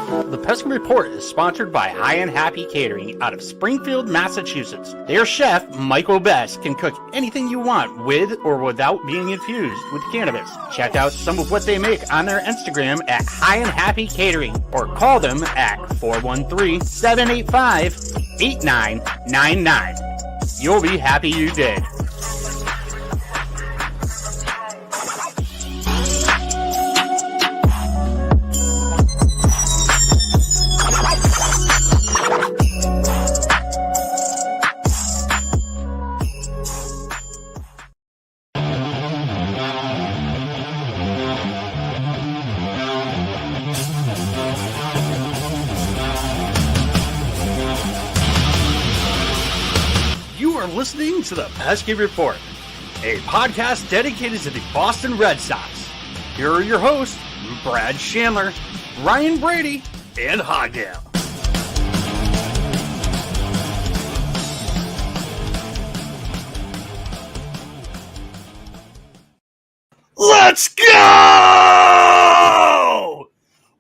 The Peskin Report is sponsored by High and Happy Catering out of Springfield, Massachusetts. Their chef, Michael Best, can cook anything you want with or without being infused with cannabis. Check out some of what they make on their Instagram at High and Happy Catering or call them at 413-785-8999. You'll be happy you did. Listening to the Pesky Report, a podcast dedicated to the Boston Red Sox. Here are your hosts, Brad Chandler, Ryan Brady, and Hogdale. Let's go!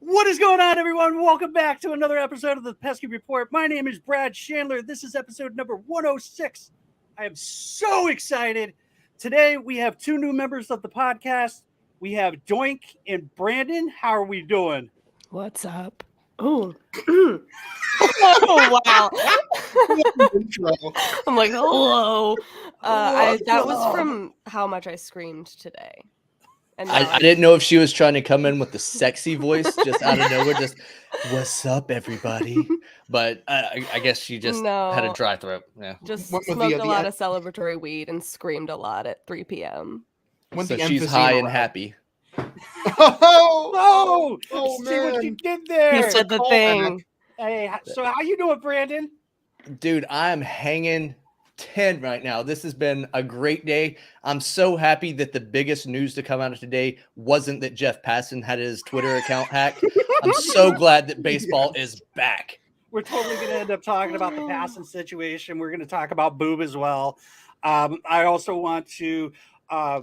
What is going on, everyone? Welcome back to another episode of the Pesky Report. My name is Brad Chandler. This is episode number 106. I am so excited. Today, we have two new members of the podcast. We have Doink and Brandon. How are we doing? What's up? Oh, oh wow. I'm like, hello. That was from how much I screamed today. And I didn't know if she was trying to come in with the sexy voice just out of nowhere, just what's up, everybody? But I guess she just had a dry throat. Yeah, just smoked a lot of celebratory weed and screamed a lot at 3 p.m. So she's high and happy. Oh, see what you did there. He said the thing. Hey, so how you doing, Brandon? Dude, I am hanging 10 right now. This has been a great day. I'm so happy that the biggest news to come out of today wasn't that Jeff Passan had his Twitter account hacked. I'm so glad that baseball is back. We're totally going to end up talking about the Passan situation. We're going to talk about Boob as well. I also want to say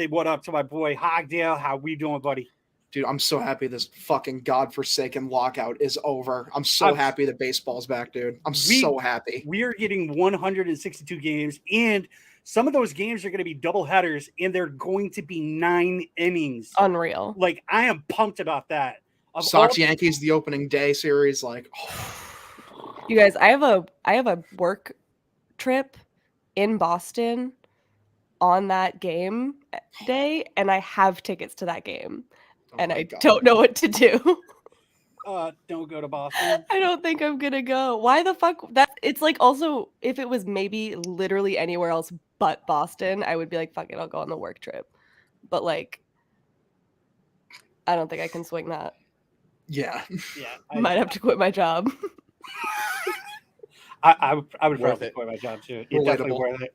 what up to my boy Hogdale. How we doing, buddy? Dude, I'm so happy this fucking godforsaken lockout is over. I'm so happy that baseball's back, dude. I'm so happy. We are getting 162 games, and some of those games are going to be double headers, and they're going to be 9 innings. Unreal. Like, I am pumped about that. Sox-Yankees, the opening day series, like... Oh. You guys, I have a work trip in Boston on that game day, and I have tickets to that game. And I don't know what to do. Don't go to Boston. I don't think I'm gonna go. Why the fuck? It's like, also, if it was maybe literally anywhere else but Boston, I would be like, fuck it, I'll go on the work trip. But like, I don't think I can swing that. Yeah. I might have to quit my job. I would probably quit my job too. It's definitely worth it.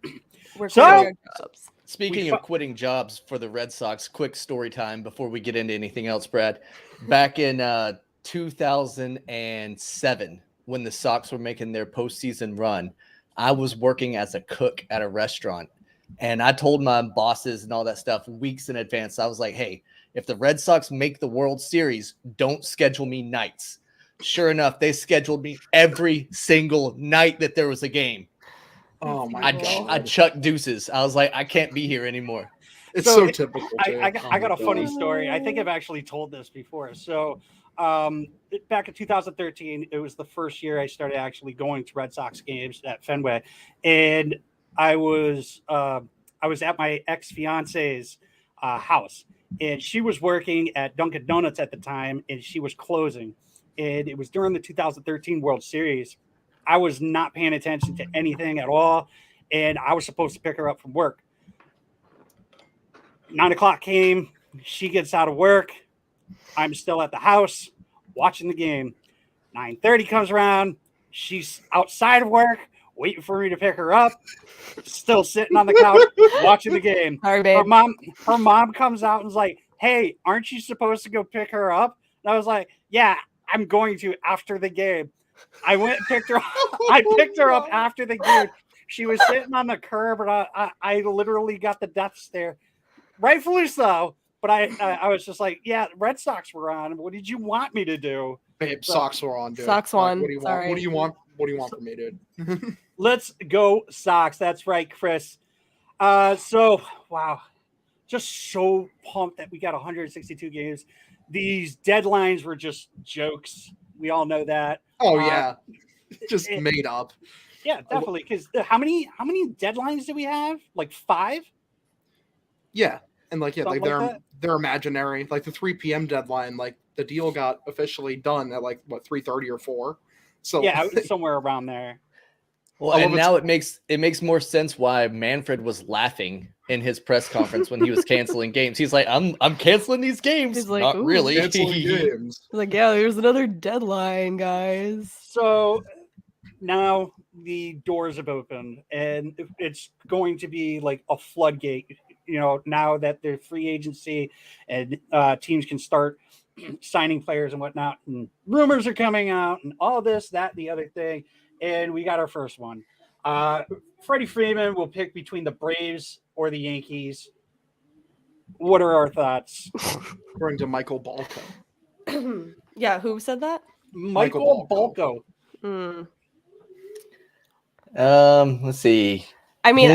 We're quitting our jobs. Speaking of quitting jobs for the Red Sox, quick story time before we get into anything else, Brad. Back in 2007, when the Sox were making their postseason run, I was working as a cook at a restaurant. And I told my bosses and all that stuff weeks in advance. I was like, hey, if the Red Sox make the World Series, don't schedule me nights. Sure enough, they scheduled me every single night that there was a game. Oh my God. I chucked deuces. I was like, I can't be here anymore. It's so typical. I got a funny story. I think I've actually told this before. So back in 2013, it was the first year I started actually going to Red Sox games at Fenway. And I was at my ex-fiance's house. And she was working at Dunkin' Donuts at the time, and she was closing. And it was during the 2013 World Series. I was not paying attention to anything at all, and I was supposed to pick her up from work. 9 o'clock came. She gets out of work. I'm still at the house watching the game. 9:30 comes around. She's outside of work, waiting for me to pick her up. Still sitting on the couch watching the game. Sorry, babe. Her mom comes out and is like, "Hey, aren't you supposed to go pick her up?" And I was like, "Yeah, I'm going to after the game." I went and picked her up. I picked her up after the game. She was sitting on the curb, and I literally got the death stare. Rightfully so, But I was just like, yeah, Red Sox were on. What did you want me to do? Babe, So- Sox were on, dude. Sox Like, won. what do you want? Sorry. What do you want? What do you want from me, dude? Let's go Sox. That's right, Chris. So wow, just so pumped that we got 162 games. These deadlines were just jokes. We all know that. Oh yeah, just it- made up. Yeah, definitely. Because how many deadlines do we have? Like 5? Yeah, and like Something like that? they're imaginary. Like the 3 p.m. deadline, like the deal got officially done at like what 3:30 or 4. So Yeah, it was somewhere around there. Well, I and love now it makes more sense why Manfred was laughing in his press conference when he was canceling games. He's like, I'm canceling these games. He's like, Not "Ooh, really. canceling games. Like, yeah, there's another deadline, guys. So now the doors have opened, and it's going to be like a floodgate. You know, now that the free agency and teams can start signing players and whatnot, and rumors are coming out, and all this, that, the other thing. And we got our first one. Freddie Freeman will pick between the Braves or the Yankees. What are our thoughts? According to Michael Balco. Yeah, who said that? Michael Balco. Balco. Let's see. I mean,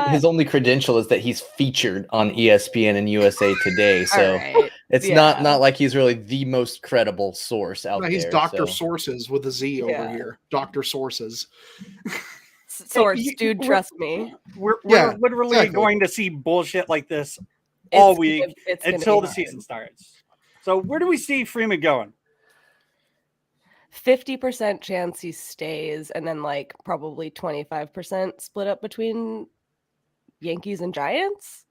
his only credential is that he's featured on ESPN and USA Today. So right. it's Yeah. not like he's really the most credible source out No, there. he's Dr. so. Sources with a Z over Yeah. here. Dr. Sources. Source, you- dude, we're- trust me. We're Yeah, literally exactly. going to see bullshit like this all It's week gonna- it's gonna until be the hard. season starts. So where do we see Freeman going? 50% chance he stays, and then like probably 25% split up between Yankees and Giants.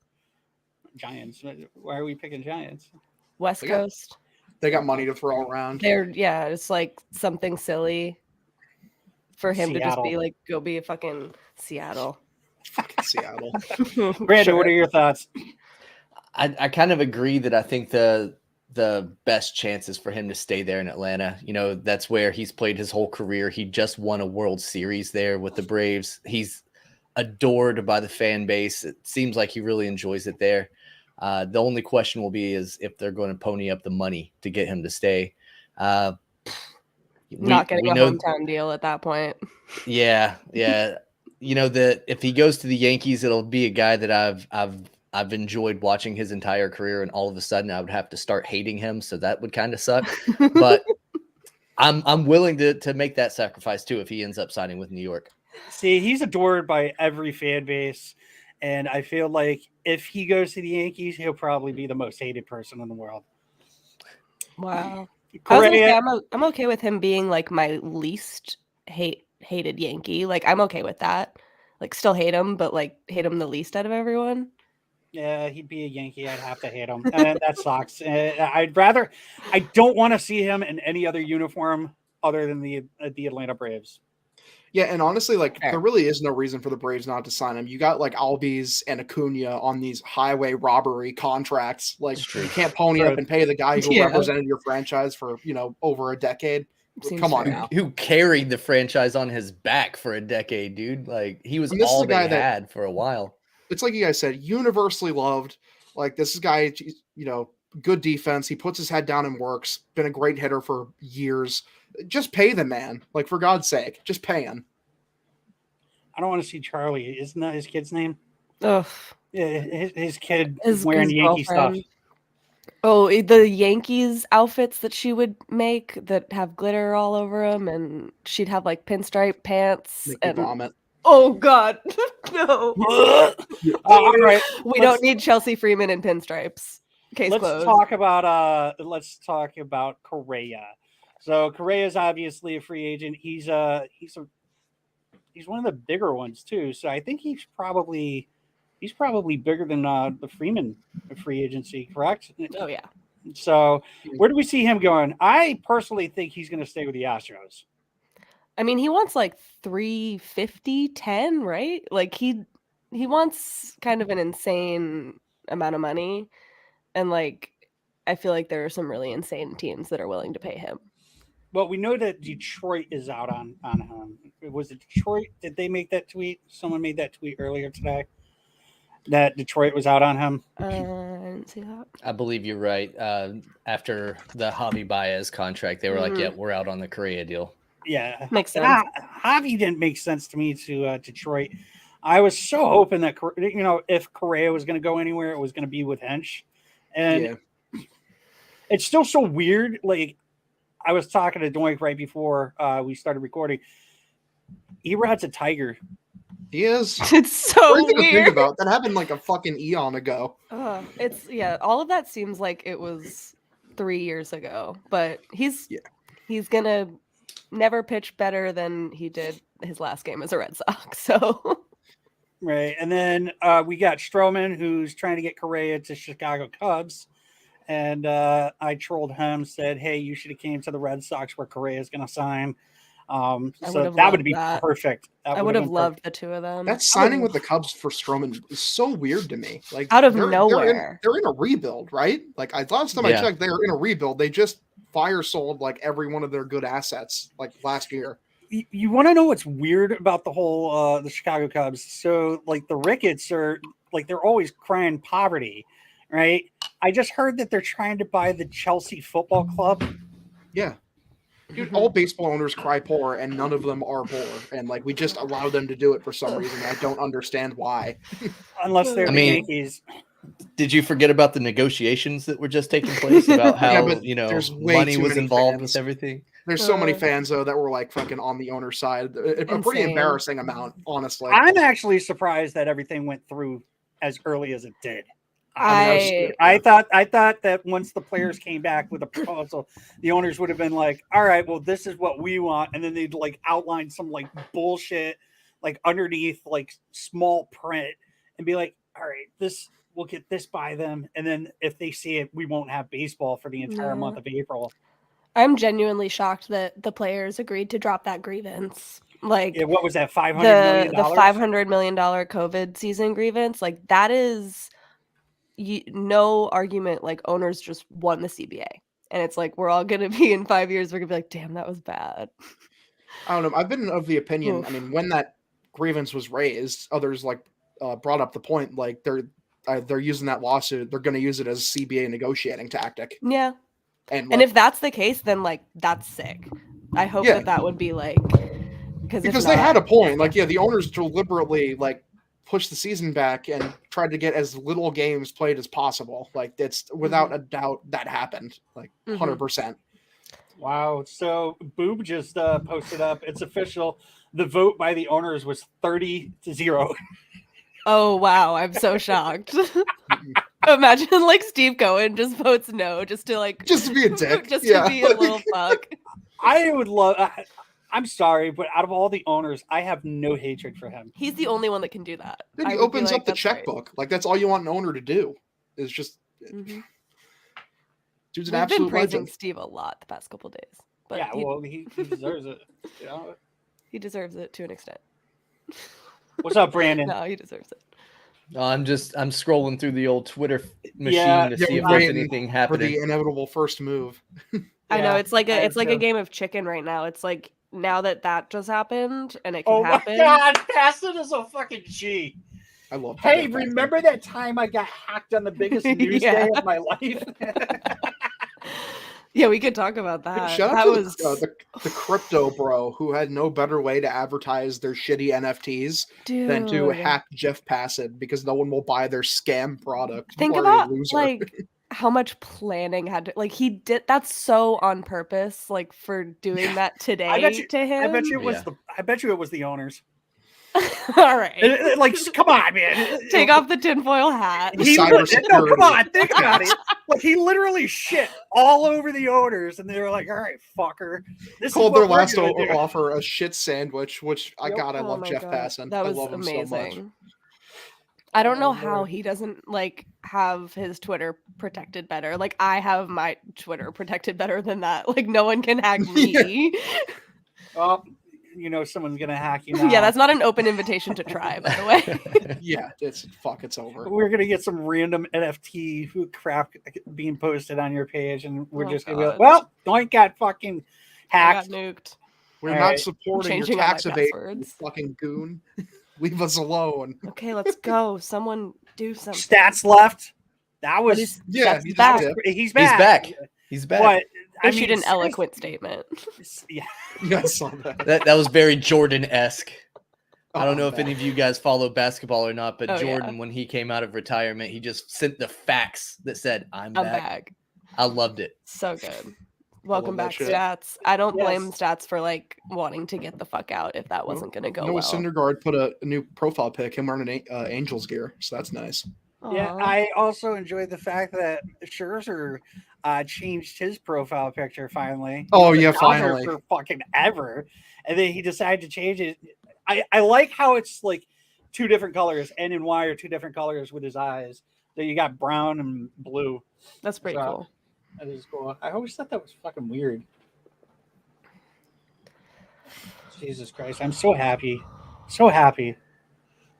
Giants. Why are we picking Giants? West They got- Coast. They got money to throw around. It's like something silly for him to just be Seattle. like, go be a fucking Seattle. Fucking Seattle. Brandon, Sure. what are your thoughts? I kind of agree that I think the best chances for him to stay there in Atlanta. You know, that's where he's played his whole career. He just won a World Series there with the Braves. He's adored by the fan base. It seems like he really enjoys it there. The only question will be is if they're going to pony up the money to get him to stay. Not getting a hometown deal at that point. Yeah. You know that if he goes to the Yankees, it'll be a guy that I've enjoyed watching his entire career, and all of a sudden I would have to start hating him. So that would kind of suck. But I'm willing to make that sacrifice too if he ends up signing with New York. See, he's adored by every fan base, and I feel like if he goes to the Yankees, he'll probably be the most hated person in the world. Wow. I was gonna say, Correa, I'm okay with him being like my least hated Yankee. Like I'm okay with that. Like still hate him, but like hate him the least out of everyone. yeah, he'd be a Yankee. I'd have to hate him, and that sucks. I don't want to see him in any other uniform other than the Atlanta Braves. Yeah, and honestly, like Fair. there really is no reason for the Braves not to sign him. You got like Albies and Acuna on these highway robbery contracts. Like It's true. you can't pony True. up and pay the guy who Yeah. represented your franchise for over a decade. Seems Come on fair. now. Who carried the franchise on his back for a decade, dude? Like he was And this is all a guy they that- had for a while. It's like you guys said, universally loved. Like this is a guy, good defense. He puts his head down and works. Been a great hitter for years. Just pay the man. Like for God's sake, just pay him. I don't want to see Charlie. Isn't that his kid's name? Ugh. Yeah, his kid His wearing Yankee girlfriend. stuff. Oh, the Yankees outfits that she would make that have glitter all over them, and she'd have like pinstripe pants. Make me And vomit. oh God, no, All right, we don't need Chelsea Freeman in pinstripes. Case let's closed. talk about Correa. So Correa is obviously a free agent. He's one of the bigger ones too. So I think he's probably bigger than the Freeman free agency, correct? Oh yeah. So where do we see him going? I personally think he's going to stay with the Astros. I mean, he wants like 350, 10, right? Like he wants kind of an insane amount of money, and like I feel like there are some really insane teams that are willing to pay him. Well, we know that Detroit is out on him. Was it Detroit? Did they make that tweet? Someone made that tweet earlier today. that Detroit was out on him? I didn't see that. I believe you're right. After the Javi Baez contract, they were like, "Yeah, we're out on the Correa deal." Yeah, Makes sense. Javi didn't make sense to me to Detroit. I was so hoping that if Correa was going to go anywhere, it was going to be with Hench, and it's still so weird. Like I was talking to Doink right before we started recording. Erod's a Tiger. He is. It's so Crazy to think weird. about. That happened like a fucking eon ago. All of that seems like it was 3 years ago, but he's gonna never pitch better than he did his last game as a Red Sox. So right, and then we got Stroman, who's trying to get Correa to Chicago Cubs, and I trolled him, said, "Hey, you should have came to the Red Sox where Correa is going to sign." So that would be perfect. I would have loved the two of them. That signing with the Cubs for Stroman is so weird to me. Like out of nowhere. They're in a rebuild, right? Like last time I checked, they were in a rebuild. They just fire sold like every one of their good assets like last year. You want to know what's weird about the whole the Chicago Cubs? So like the Ricketts are like they're always crying poverty, right? I just heard that they're trying to buy the Chelsea Football Club. Yeah. Dude, all baseball owners cry poor, and none of them are poor. And like we just allow them to do it for some reason. I don't understand why. Unless they're the Yankees. Did you forget about the negotiations that were just taking place about how money was involved with everything? There's so many fans though that were like fucking on the owner's side. A pretty embarrassing amount, honestly. I'm actually surprised that everything went through as early as it did. I thought that once the players came back with a proposal, the owners would have been like, "All right, well, this is what we want," and then they'd like outline some like bullshit like underneath like small print and be like, "All right, we'll get this by them," and then if they see it, we won't have baseball for the entire month of April. I'm genuinely shocked that the players agreed to drop that grievance. Like, what was that? $500 million. The $500 million COVID season grievance. Like that is. No argument, like owners just won the CBA, and it's like we're all gonna be in 5 years. We're gonna be like, damn, that was bad. I don't know. I've been of the opinion. I mean, when that grievance was raised, others like brought up the point like they're using that lawsuit. They're going to use it as a CBA negotiating tactic. Yeah, and if that's the case, then like that's sick. I hope that would be like because they had a point. Like the owners deliberately like pushed the season back and tried to get as little games played as possible. Like it's without a doubt that happened. Like 100%. Wow. So Boob just posted up. It's official. The vote by the owners was 30-0. Oh wow! I'm so shocked. Imagine like Steve Cohen just votes no, just to be a dick, to be a little fuck. I would love. I'm sorry, but out of all the owners, I have no hatred for him. He's the only one that can do that. Then he opens up the checkbook. Like that's all you want an owner to do. Is just. Dude's an absolute been praising legend. Steve a lot the past couple days. But yeah, he deserves it. He deserves it to an extent. What's up, Brandon? No, he deserves it. I'm scrolling through the old Twitter machine to see if there's anything happening. For the inevitable first move. I know it's like a game of chicken right now. It's like now that just happened and it can happen. Oh my god, Passon is a fucking G. I love. Hey, remember that time I got hacked on the biggest news day of my life? Yeah, we could talk about that. Shout out to the crypto bro who had no better way to advertise their shitty NFTs than to hack Jeff Passan because no one will buy their scam product. Think about like how much planning had to he did that's so on purpose for doing that today to him. I bet you it was the owners. All right. Come on, man. Take off the tinfoil hat. No, come on. Think about it. He literally shit all over the owners, and they were like, all right, fucker. This called their last offer a shit sandwich, which I love Jeff Passan. That was amazing. So much. I don't know how he doesn't have his Twitter protected better. I have my Twitter protected better than that. No one can hack me. Well, someone's gonna hack you now. Yeah, that's not an open invitation to try, by the way. Yeah, it's over. We're gonna get some random NFT crap being posted on your page, and we're just gonna be like, well, Doink got fucking hacked. Got nuked. We're not supporting your tax evasion, you fucking goon. Leave us alone. Okay, let's go. Someone Do something. stats left. That But was his Yeah, stats he is just back. did. he's He's back. back. He's back. But I Issued mean, an eloquent statement. Yeah. Yeah, I saw that. That was very Jordan-esque. I don't Oh, know if any of you guys follow basketball or not, but Oh, Jordan, yeah. when he came out of retirement, he just sent the facts that said, I'm I'm back. back. I loved it. So good. Welcome that back, shit. Stats. I don't blame Yes. Stats for like wanting to get the fuck out if that wasn't going to go Noah well. Syndergaard put a new profile pic, him wearing an Angels gear, so that's nice. Yeah, Aw. I also enjoyed the fact that Scherzer changed his profile picture finally. He Oh, was a yeah, Dodger finally. for fucking ever, and then he decided to change it. I like how it's like two different colors. N and Y are two different colors with his eyes. So you got brown and blue. That's pretty So, cool. That is cool. I always thought that was fucking weird. Jesus Christ, I'm so happy, so happy.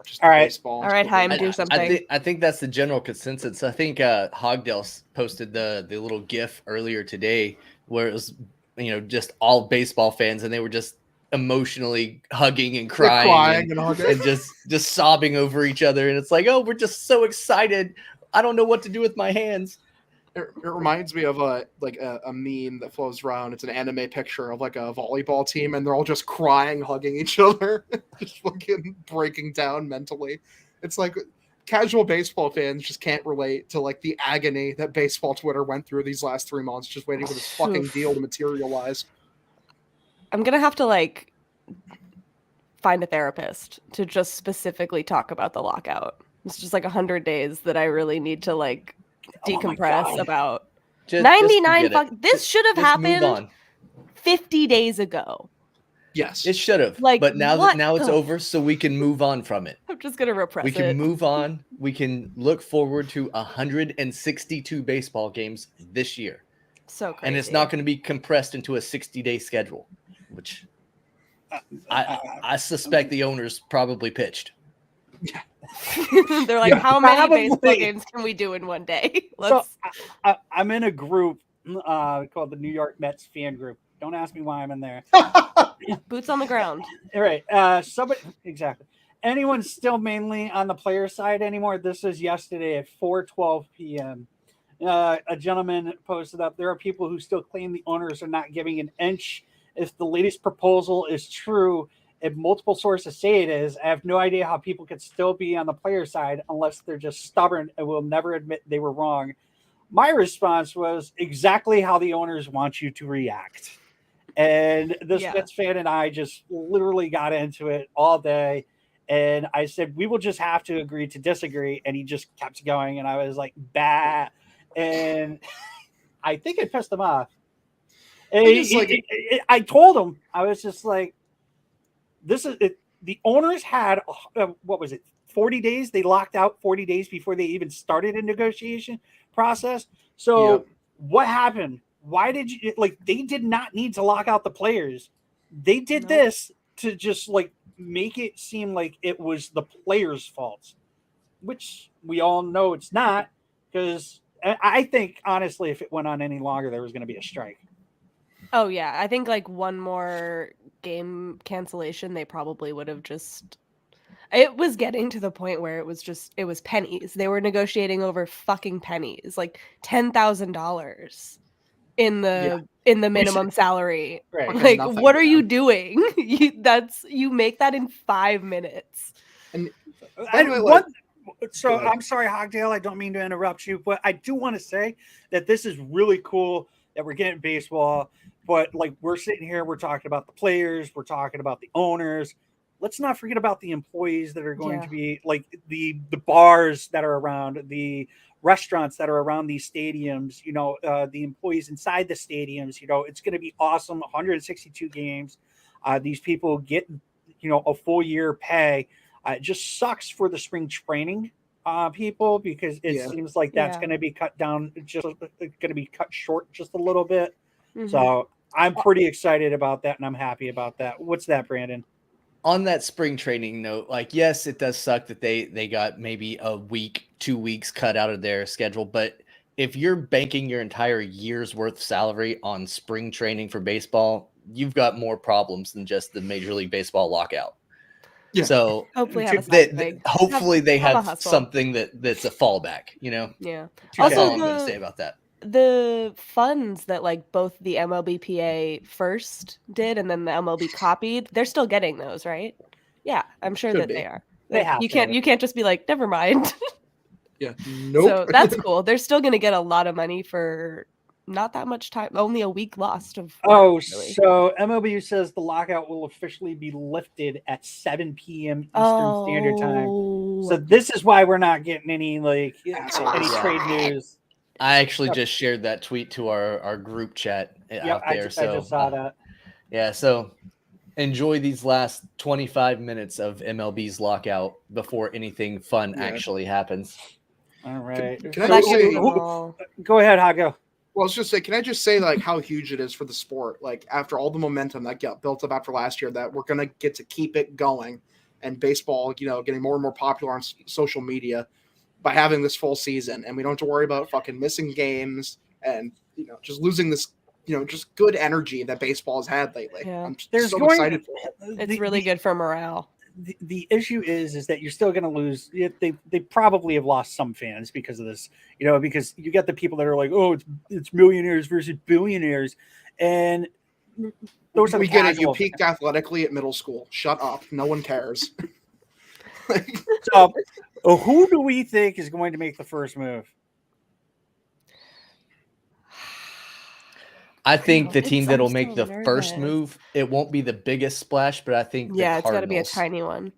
Just All right. baseball. All right, Heim, do I something. think that's the general consensus. I think Hogdale posted the little GIF earlier today where it was, just all baseball fans, and they were just emotionally hugging and They're crying, and hugging. and just sobbing over each other. And it's like, oh, we're just so excited. I don't know what to do with my hands. It reminds me of a meme that flows around. It's an anime picture of like a volleyball team, and they're all just crying, hugging each other, just fucking breaking down mentally. It's like casual baseball fans just can't relate to like the agony that baseball Twitter went through these last 3 months, just waiting for this fucking deal to materialize. I'm going to have to like find a therapist to just specifically talk about the lockout. It's just like 100 days that I really need to like decompress God. about. Just 99 forget it. fuck. This should have Just move happened on. 50 days ago. Yes. It should have. Like, but now what now it's the- over, so we can move on from it. I'm just going to repress We can it. move on. We can look forward to 162 baseball games this year. So crazy. And it's not going to be compressed into a 60-day schedule, which I suspect the owners probably pitched. They're like, Yeah, how many probably. baseball games can we do in one day? So I'm in a group called the New York Mets fan group. Don't ask me why I'm in there. Boots on the ground. All right. Somebody exactly. Anyone still mainly on the player side anymore? This is yesterday at 4:12 p.m. A gentleman posted up. There are people who still claim the owners are not giving an inch. If the latest proposal is true, if multiple sources say it is, I have no idea how people could still be on the player side unless they're just stubborn and will never admit they were wrong. My response was exactly how the owners want you to react. And this Mets fan and I just literally got into it all day. And I said, we will just have to agree to disagree. And he just kept going. And I was like, bah. And I think it pissed him off. And I told him, I was just like, this is it. The owners had, what was it, 40 days? They locked out 40 days before they even started a negotiation process. So what happened? Why did you they did not need to lock out the players. They did this to just make it seem like it was the players' fault, which we all know it's not, because I think honestly, if it went on any longer, there was going to be a strike. Oh yeah, I think one more game cancellation, they probably would have just. It was getting to the point where it was pennies. They were negotiating over fucking pennies, like $10,000 in the minimum salary. Right. Like, what are you doing? You make that in 5 minutes. And so I'm sorry, Hogdale, I don't mean to interrupt you, but I do want to say that this is really cool that we're getting baseball, but we're sitting here, we're talking about the players, we're talking about the owners. Let's not forget about the employees that are going to be the bars that are around, the restaurants that are around these stadiums, the employees inside the stadiums. It's going to be awesome. 162 games. These people get, a full year pay. It just sucks for the spring training people, because it seems like that's going to be cut down, just going to be cut short just a little bit. Mm-hmm. So I'm pretty excited about that, and I'm happy about that. What's that, Brandon? On that spring training note, yes, it does suck that they got maybe a week, 2 weeks cut out of their schedule. But if you're banking your entire year's worth salary on spring training for baseball, you've got more problems than just the Major League Baseball lockout. Yeah. So Hopefully have a they, side gig. hopefully they have a have hustle. something that's a fallback. Yeah. That's Also, all I'm going to say about that. the funds that like both the MLBPA first did and then the MLB copied, they're still getting those, right? Yeah, I'm sure Should that be. they are. They Like, have you to. can't just be like, never mind. Yeah. Nope. So that's cool. They're still gonna get a lot of money for not that much time, only a week lost of work, Oh, really. so MLB says the lockout will officially be lifted at 7 p.m. Eastern Standard Time. So Oh, this is why we're not getting any Assholes. any Yeah. trade news. I actually just shared that tweet to our group chat out I there. just saw that. Yeah, so enjoy these last 25 minutes of MLB's lockout before anything fun actually happens. All right. Can I that just gives say? them all- Go ahead, Hago. Well, I was just say, can I just say like how huge it is for the sport? Like after all the momentum that got built up after last year, that we're gonna get to keep it going, and baseball, getting more and more popular on social media by having this full season, and we don't have to worry about fucking missing games and just losing this just good energy that baseball has had lately. Yeah. I'm There's so going- excited for it. It's really good for morale. The issue is that you're still going to lose. They probably have lost some fans because of this, because you get the people that are like, oh, it's millionaires versus billionaires, and those are We the get it. You casual peaked athletically at middle school. Shut up. No one cares. So, who do we think is going to make the first move? I think the It's- team I'm that'll so make the first nervous. move, it won't be the biggest splash, but I think the Yeah, it's got to be a Cardinals. tiny one.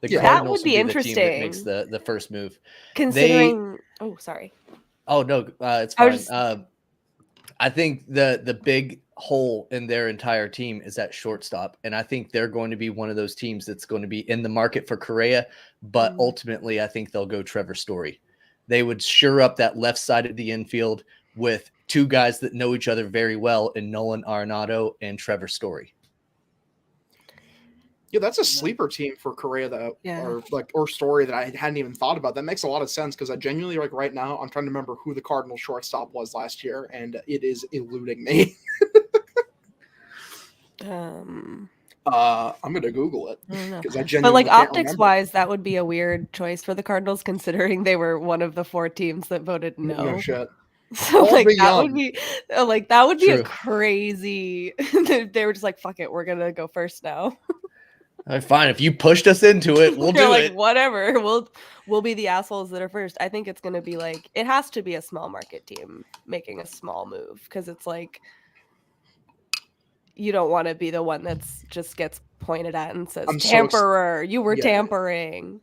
The Yeah. That Cardinals would be will the team that makes interesting. the first move. Considering, oh, sorry. Oh no, it's I fine. was I think the big hole in their entire team is at shortstop, and I think they're going to be one of those teams that's going to be in the market for Correa, but ultimately I think they'll go Trevor Story. They would sure up that left side of the infield with two guys that know each other very well in Nolan Arenado and Trevor Story. Yeah, that's a sleeper team for Korea or Story that I hadn't even thought about. That makes a lot of sense because I genuinely right now I'm trying to remember who the Cardinal shortstop was last year, and it is eluding me. I'm gonna Google it I don't know. because I But genuinely like can't optics remember. wise, that would be a weird choice for the Cardinals, considering they were one of the 4 teams that voted no. No shit. So All like the that would young. be that would be a True. crazy. They were just like, fuck it, we're gonna go first now. All right, fine, if you pushed us into it, we'll They're do like, it. whatever. We'll be the assholes that are first. I think it's gonna be like it has to be a small market team making a small move because it's like you don't want to be the one that's just gets pointed at and says I'm so ex- tamperer. You were Yeah. tampering.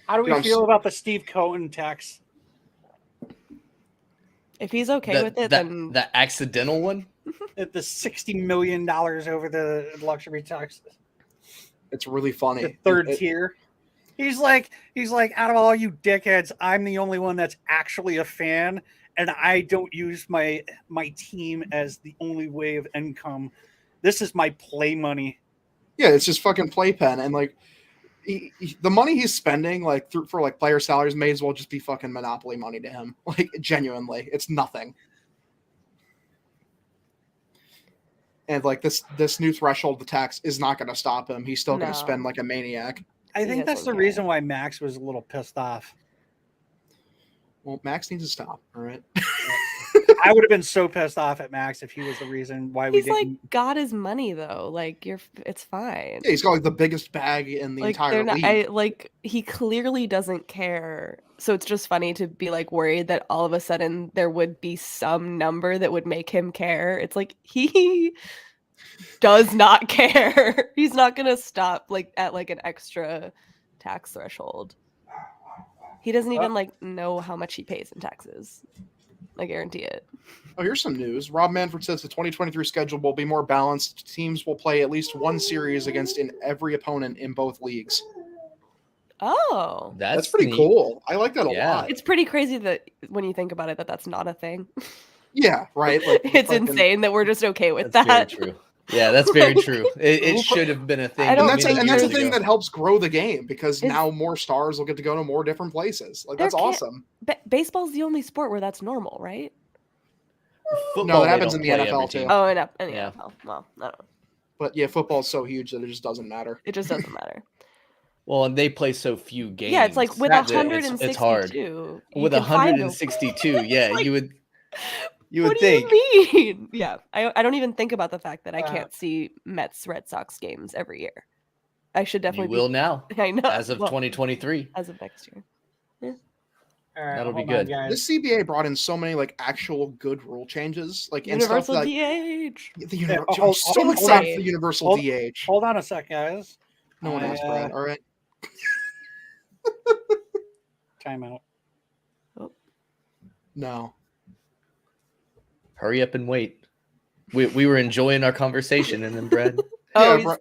How do we Dude, I'm feel s- about the Steve Cohen tax? If he's okay with it, then the accidental one. At the $60 million over the luxury tax, It's really funny. the third It- tier. He's like, out of all you dickheads, I'm the only one that's actually a fan, and I don't use my team as the only way of income. This is my play money. Yeah, it's just fucking playpen, and like the money he's spending for player salaries may as well just be fucking monopoly money to him. Like genuinely, it's nothing. And like this new threshold of the tax is not going to stop him. He's still going No. to spend like a maniac. I He think that's the doesn't reason care. why Max was a little pissed off. Well, Max needs to stop. All right. I would have been so pissed off at Max if he was the reason why we he's like didn't. got his money though. Like it's fine. Yeah, he's got like the biggest bag in the Like entire they're not. league. He clearly doesn't care. So it's just funny to be like worried that all of a sudden there would be some number that would make him care. It's like he does not care. He's not gonna stop like at like an extra tax threshold. He doesn't even like know how much he pays in taxes. I guarantee it. Oh, here's some news. Rob Manfred says the 2023 schedule will be more balanced. Teams will play at least one series against every opponent in both leagues. Oh, That's pretty neat. cool. I like that a Yeah. lot. it's pretty crazy that when you think about it, that's not a thing. Yeah, right. Like, It's fucking- insane that we're just okay with That's that. very true. Yeah, that's very Like- true. It should have been a thing. I don't And think that's the many thing years that ago. helps grow the game because Is- now more stars will get to go to more different places. Like There that's can't- awesome. Baseball's the only sport where that's normal, right? Football, No, that they happens don't in the play NFL every too. team. Oh, and the Yeah. NFL. Well, I don't know. But yeah, football is so huge that it just doesn't matter. It just doesn't matter. Well, and they play so few games. Yeah, it's like with that 162. it's hard. you With can find a- 162, yeah, like, you would What do think. you mean? Yeah, I don't even think about the fact that I Uh, can't see Mets Red Sox games every year. I should You definitely will now, I know. as of Well, 2023. as of next year. All right, That'll be hold on, good. guys. This CBA brought in so many like actual good rule changes, like and Universal stuff like DH. the Yeah, universal. hold- I'm so hold- excited hold- for the universal hold- DH. Hold on a sec, guys. No one else, Brad. All right. Timeout. No. Hurry up and wait. We were enjoying our conversation, and then Brad. Oh, Yeah, he's- Bra-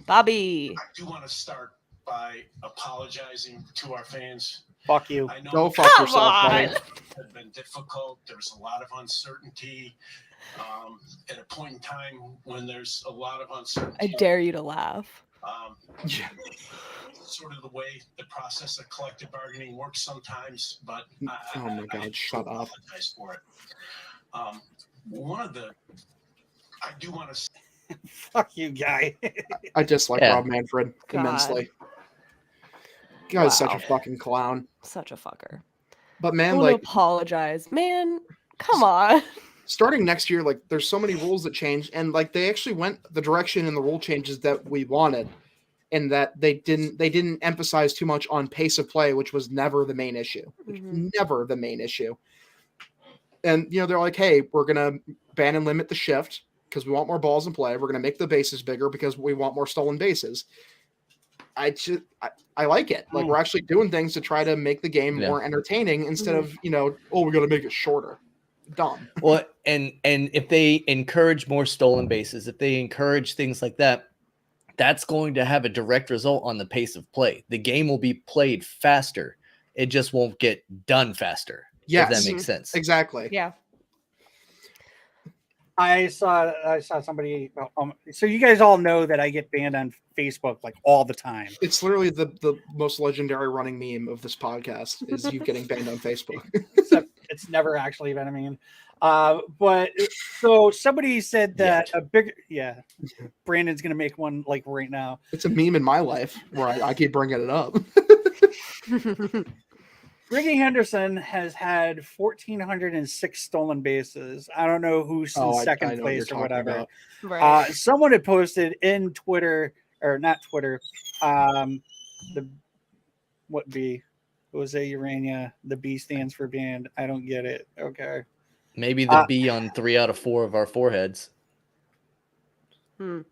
Bobby. I do want to start by apologizing to our fans. Fuck you. I know Go fuck Come yourself, buddy. on. it had been difficult. There's a lot of uncertainty. At a point in time when there's a lot of I uncertainty, dare you to laugh. Yeah. sort of the way the process of collective bargaining works sometimes, but Oh my God, shut up. apologize for it. I do want to Fuck you, guy. I dislike Yeah. Rob Manfred God. immensely. Guy's such Wow. a fucking clown. Such a fucker. But I man, want to like apologize. Man, come on. starting next year, like there's so many rules that change, and like they actually went the direction in the rule changes that we wanted, and that they didn't emphasize too much on pace of play, which was never the main issue. Mhm. Never the main issue. And they're like, hey, we're gonna ban and limit the shift because we want more balls in play. We're gonna make the bases bigger because we want more stolen bases. I like it. Like we're actually doing things to try to make the game Yeah. more entertaining instead Mhm. of oh, we got to make it shorter. Dumb. Well, and if they encourage more stolen bases, if they encourage things like that, that's going to have a direct result on the pace of play. The game will be played faster. It just won't get done faster. Yes. If that makes sense. Exactly. Yeah. I saw somebody. So you guys all know that I get banned on Facebook like all the time. It's literally the most legendary running meme of this podcast is you getting banned on Facebook. Except it's never actually been a meme. But so somebody said that a big Brandon's gonna make one like right now. It's a meme in my life where I keep bringing it up. Ricky Henderson has had 1,406 stolen bases. I don't know who's in I second know what place you're or talking whatever. about. Right. Someone had posted in Twitter or not Twitter. The what B? Jose Urania. The B stands for band. I don't get it. Okay. Maybe the B on 3 out of 4 of our foreheads. Okay.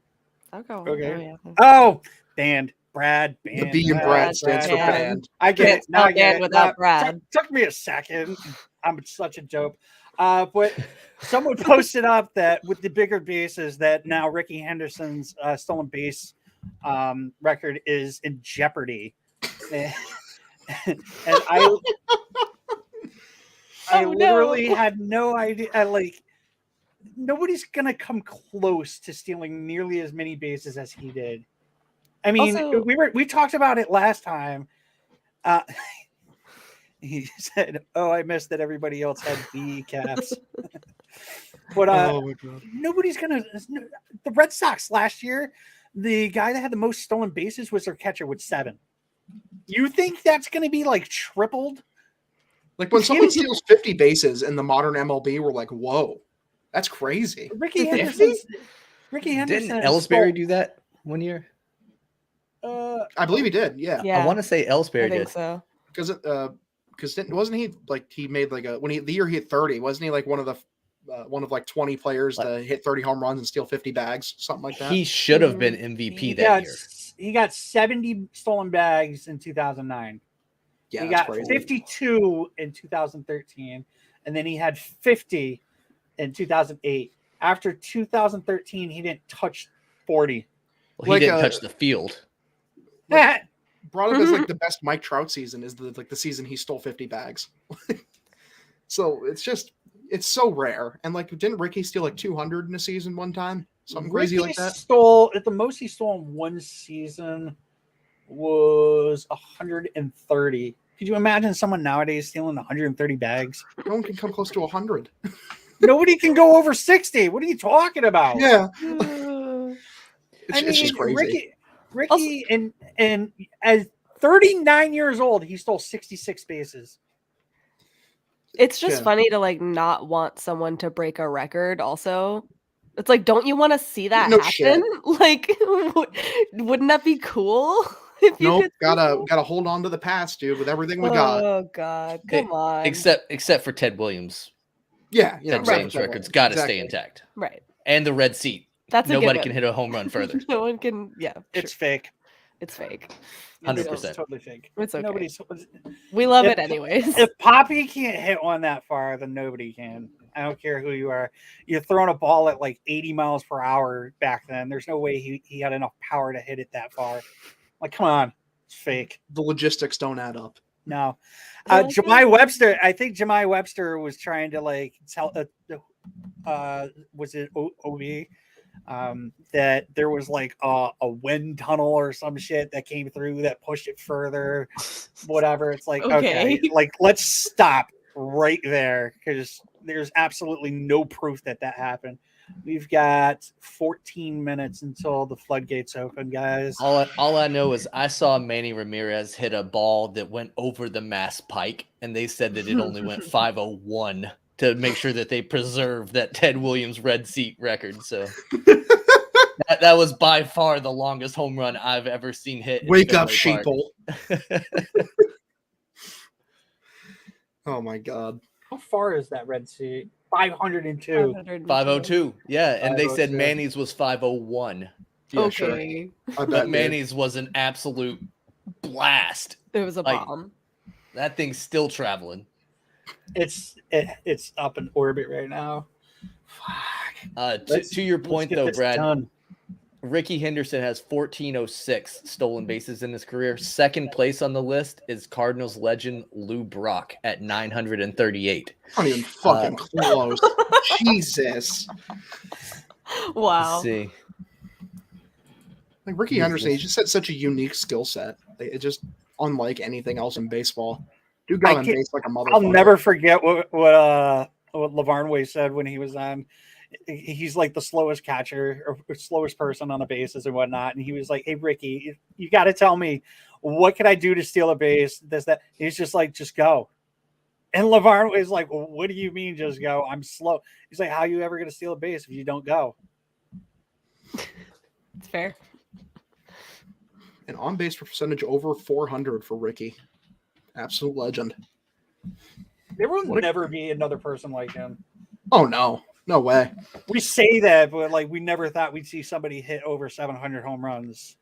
Okay. Oh, yeah. Oh, band. Brad. Band. The B in Brad stands for Brad. band. I get Can't it. Now I spell get band it. without Brad. Took me a second. I'm such a dope. But someone posted up that with the bigger bases that now Ricky Henderson's stolen base record is in jeopardy. And I Oh, literally no. had no idea. Like nobody's gonna come close to stealing nearly as many bases as he did. I mean, Also- we talked about it last time. He said, "Oh, I missed that everybody else had B caps." But Oh my God. nobody's gonna. The Red Sox last year, the guy that had the most stolen bases was their catcher with 7. You think that's gonna be like tripled? Like when someone steals 50 bases in the modern MLB, we're like, whoa, that's crazy. Ricky 50? Henderson. Ricky Henderson. Didn't Ellsbury do that one year? I believe he did. Yeah. Yeah. I want to say I Ellsbury think did. so. Because wasn't he like he made like the year he hit 30, wasn't he like one of like 20 players to hit 30 home runs and steal 50 bags, something like that? He should have been MVP that year. He got 70 stolen bags in 2009. Yeah, He that's got crazy. 52 in 2013, and then he had 50 in 2008. After 2013, he didn't touch 40. Well, he Like, didn't touch the field. Brought up as like the best Mike Trout season is the season he stole 50 bags. So it's so rare. And like, didn't Ricky steal like 200 in a season one time? Something crazy Ricky like that. Stole at the most he stole in one season was 130. Could you imagine someone nowadays stealing 130 bags? No one can come close to 100. Nobody can go over 60. What are you talking about? Yeah. It's just crazy. Ricky, and at 39 years old, he stole 66 bases. It's just Yeah. funny to like not want someone to break a record also. It's like, don't you want to see that No happen? shit. Like, wouldn't that be cool? If you Nope, could gotta hold on to the past, dude, with everything we got. Oh God, come on. Except for Ted Williams. Yeah, Ted except Williams for Ted records Williams. got to Exactly. stay intact. Right. And the red seat. That's a Nobody given. can hit a home run further. No one can. Yeah, It's sure. fake. It's fake. 100%. It's totally fake. It's okay. Nobody's. We love If- it anyways. If Poppy can't hit one that far, then nobody can. I don't care who you are. You're throwing a ball at like 80 miles per hour back then. There's no way he had enough power to hit it that far. Like, come on. It's fake. The logistics don't add up. No. I like Jemai Webster, I think Jemai Webster was trying to like tell was it OB that there was like a wind tunnel or some shit that came through that pushed it further, whatever. It's like, okay, like let's stop right there because there's absolutely no proof that happened. We've got 14 minutes until the floodgates open, guys. All I know is I saw Manny Ramirez hit a ball that went over the Mass Pike, and they said that it only went 501 to make sure that they preserve that Ted Williams red seat record. So that was by far the longest home run I've ever seen hit. in Wake up, Fenway Park. sheeple. Oh my God. How far is that red seat? 502. 502. Yeah, and they said 502. Manny's was 501. Yeah, sure. Okay. I But bet, dude. Manny's was an absolute blast. It was a Like, bomb. That thing's still traveling. It's up in orbit right now. Fuck. To your point, Let's get though, this Brad, done. Ricky Henderson has 1406 stolen bases in his career. Second place on the list is Cardinals legend Lou Brock at 938. Not even fucking close. Jesus. Wow. Let's see. Like Ricky Henderson, he just had such a unique skill set. Like, it's just unlike anything else in baseball. Dude got I on can't- base like a motherfucker. I'll never forget what Lavarnway said when he was on. He's like the slowest catcher or slowest person on the bases and whatnot. And he was like, "Hey, Ricky, you got to tell me what can I do to steal a base?" This, that. He's just like, "Just go." And Lavarnway is like, well, "What do you mean, just go? I'm slow." He's like, "How are you ever going to steal a base if you don't go?" It's fair. An on base percentage over 400 for Ricky. Absolute legend. There will What a- never be another person like him. Oh no, no way. We say that, but like we never thought we'd see somebody hit over 700 home runs.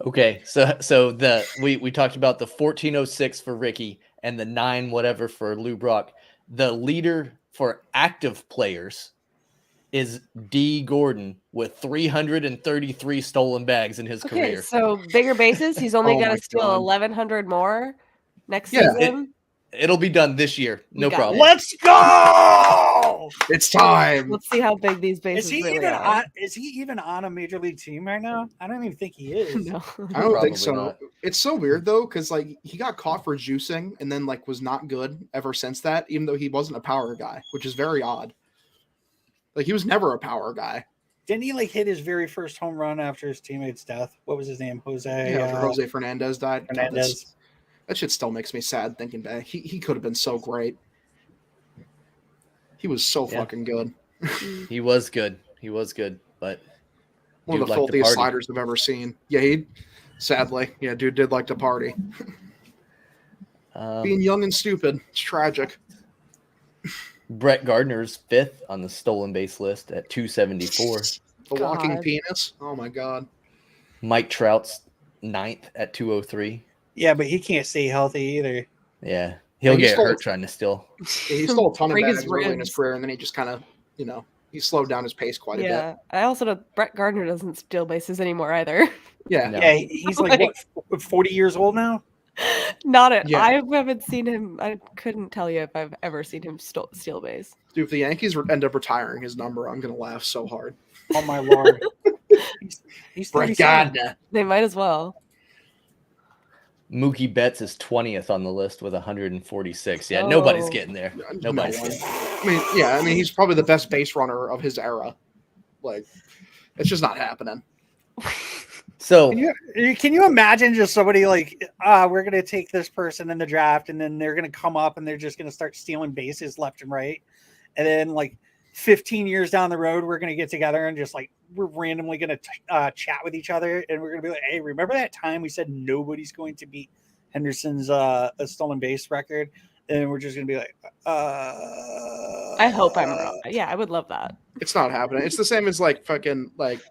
Okay, so we talked about the 1406 for Ricky and the 9 whatever for Lou Brock. The leader for active players is D. Gordon with 333 stolen bags in his Okay, career. so bigger bases. He's only Oh got my to steal God. 1,100 more next Yeah, season. It'll be done this year, no got problem. it. Let's go! It's time. Let's see how big these Is bases he really even are. on? Is he even on a major league team right now? I don't even think he is. No. I don't Probably think so. not. It's so weird though, because like he got caught for juicing and then like was not good ever since that, even though he wasn't a power guy, which is very odd. Like he was never a power guy. Didn't he like hit his very first home run after his teammate's death? What was his name? Jose. Yeah, after Jose Fernandez died. God, Fernandez. that shit still makes me sad thinking back. He could have been so great. He was so Yeah. fucking good. He was good. But One dude of the liked to filthiest party. sliders I've ever seen. Yeah, he sadly, yeah, dude did like to party. Being young and stupid, it's tragic. Brett Gardner's 5th on the stolen base list at 274. The walking God. penis. Oh my god. Mike Trout's 9th at 203. Yeah, but he can't stay healthy either. Yeah, he'll And he get stole- hurt trying to steal. Yeah, he stole a ton of Break his bags early in his ribs. career, and then he just kind of, he slowed down his pace quite a bit. Yeah, I also know Brett Gardner doesn't steal bases anymore either. Yeah. No. Yeah, he's like what, 40 years old now? Not it. Yeah. I haven't seen him. I couldn't tell you if I've ever seen him steal a base. Dude, if the Yankees end up retiring his number, I'm gonna laugh so hard. Oh my lord. He's Brett 37. Gardner. They might as well. Mookie Betts is 20th on the list with 146. Yeah, nobody's Oh. getting there. No Nobody's one. getting there. I mean, he's probably the best base runner of his era. Like, it's just not happening. So Can you imagine just somebody like, we're going to take this person in the draft and then they're going to come up and they're just going to start stealing bases left and right. And then like 15 years down the road, we're going to get together and just like, we're randomly going to chat with each other. And we're going to be like, hey, remember that time we said nobody's going to beat Henderson's stolen base record? And we're just going to be like, I hope I'm wrong. Yeah, I would love that. It's not happening. It's the same as like fucking like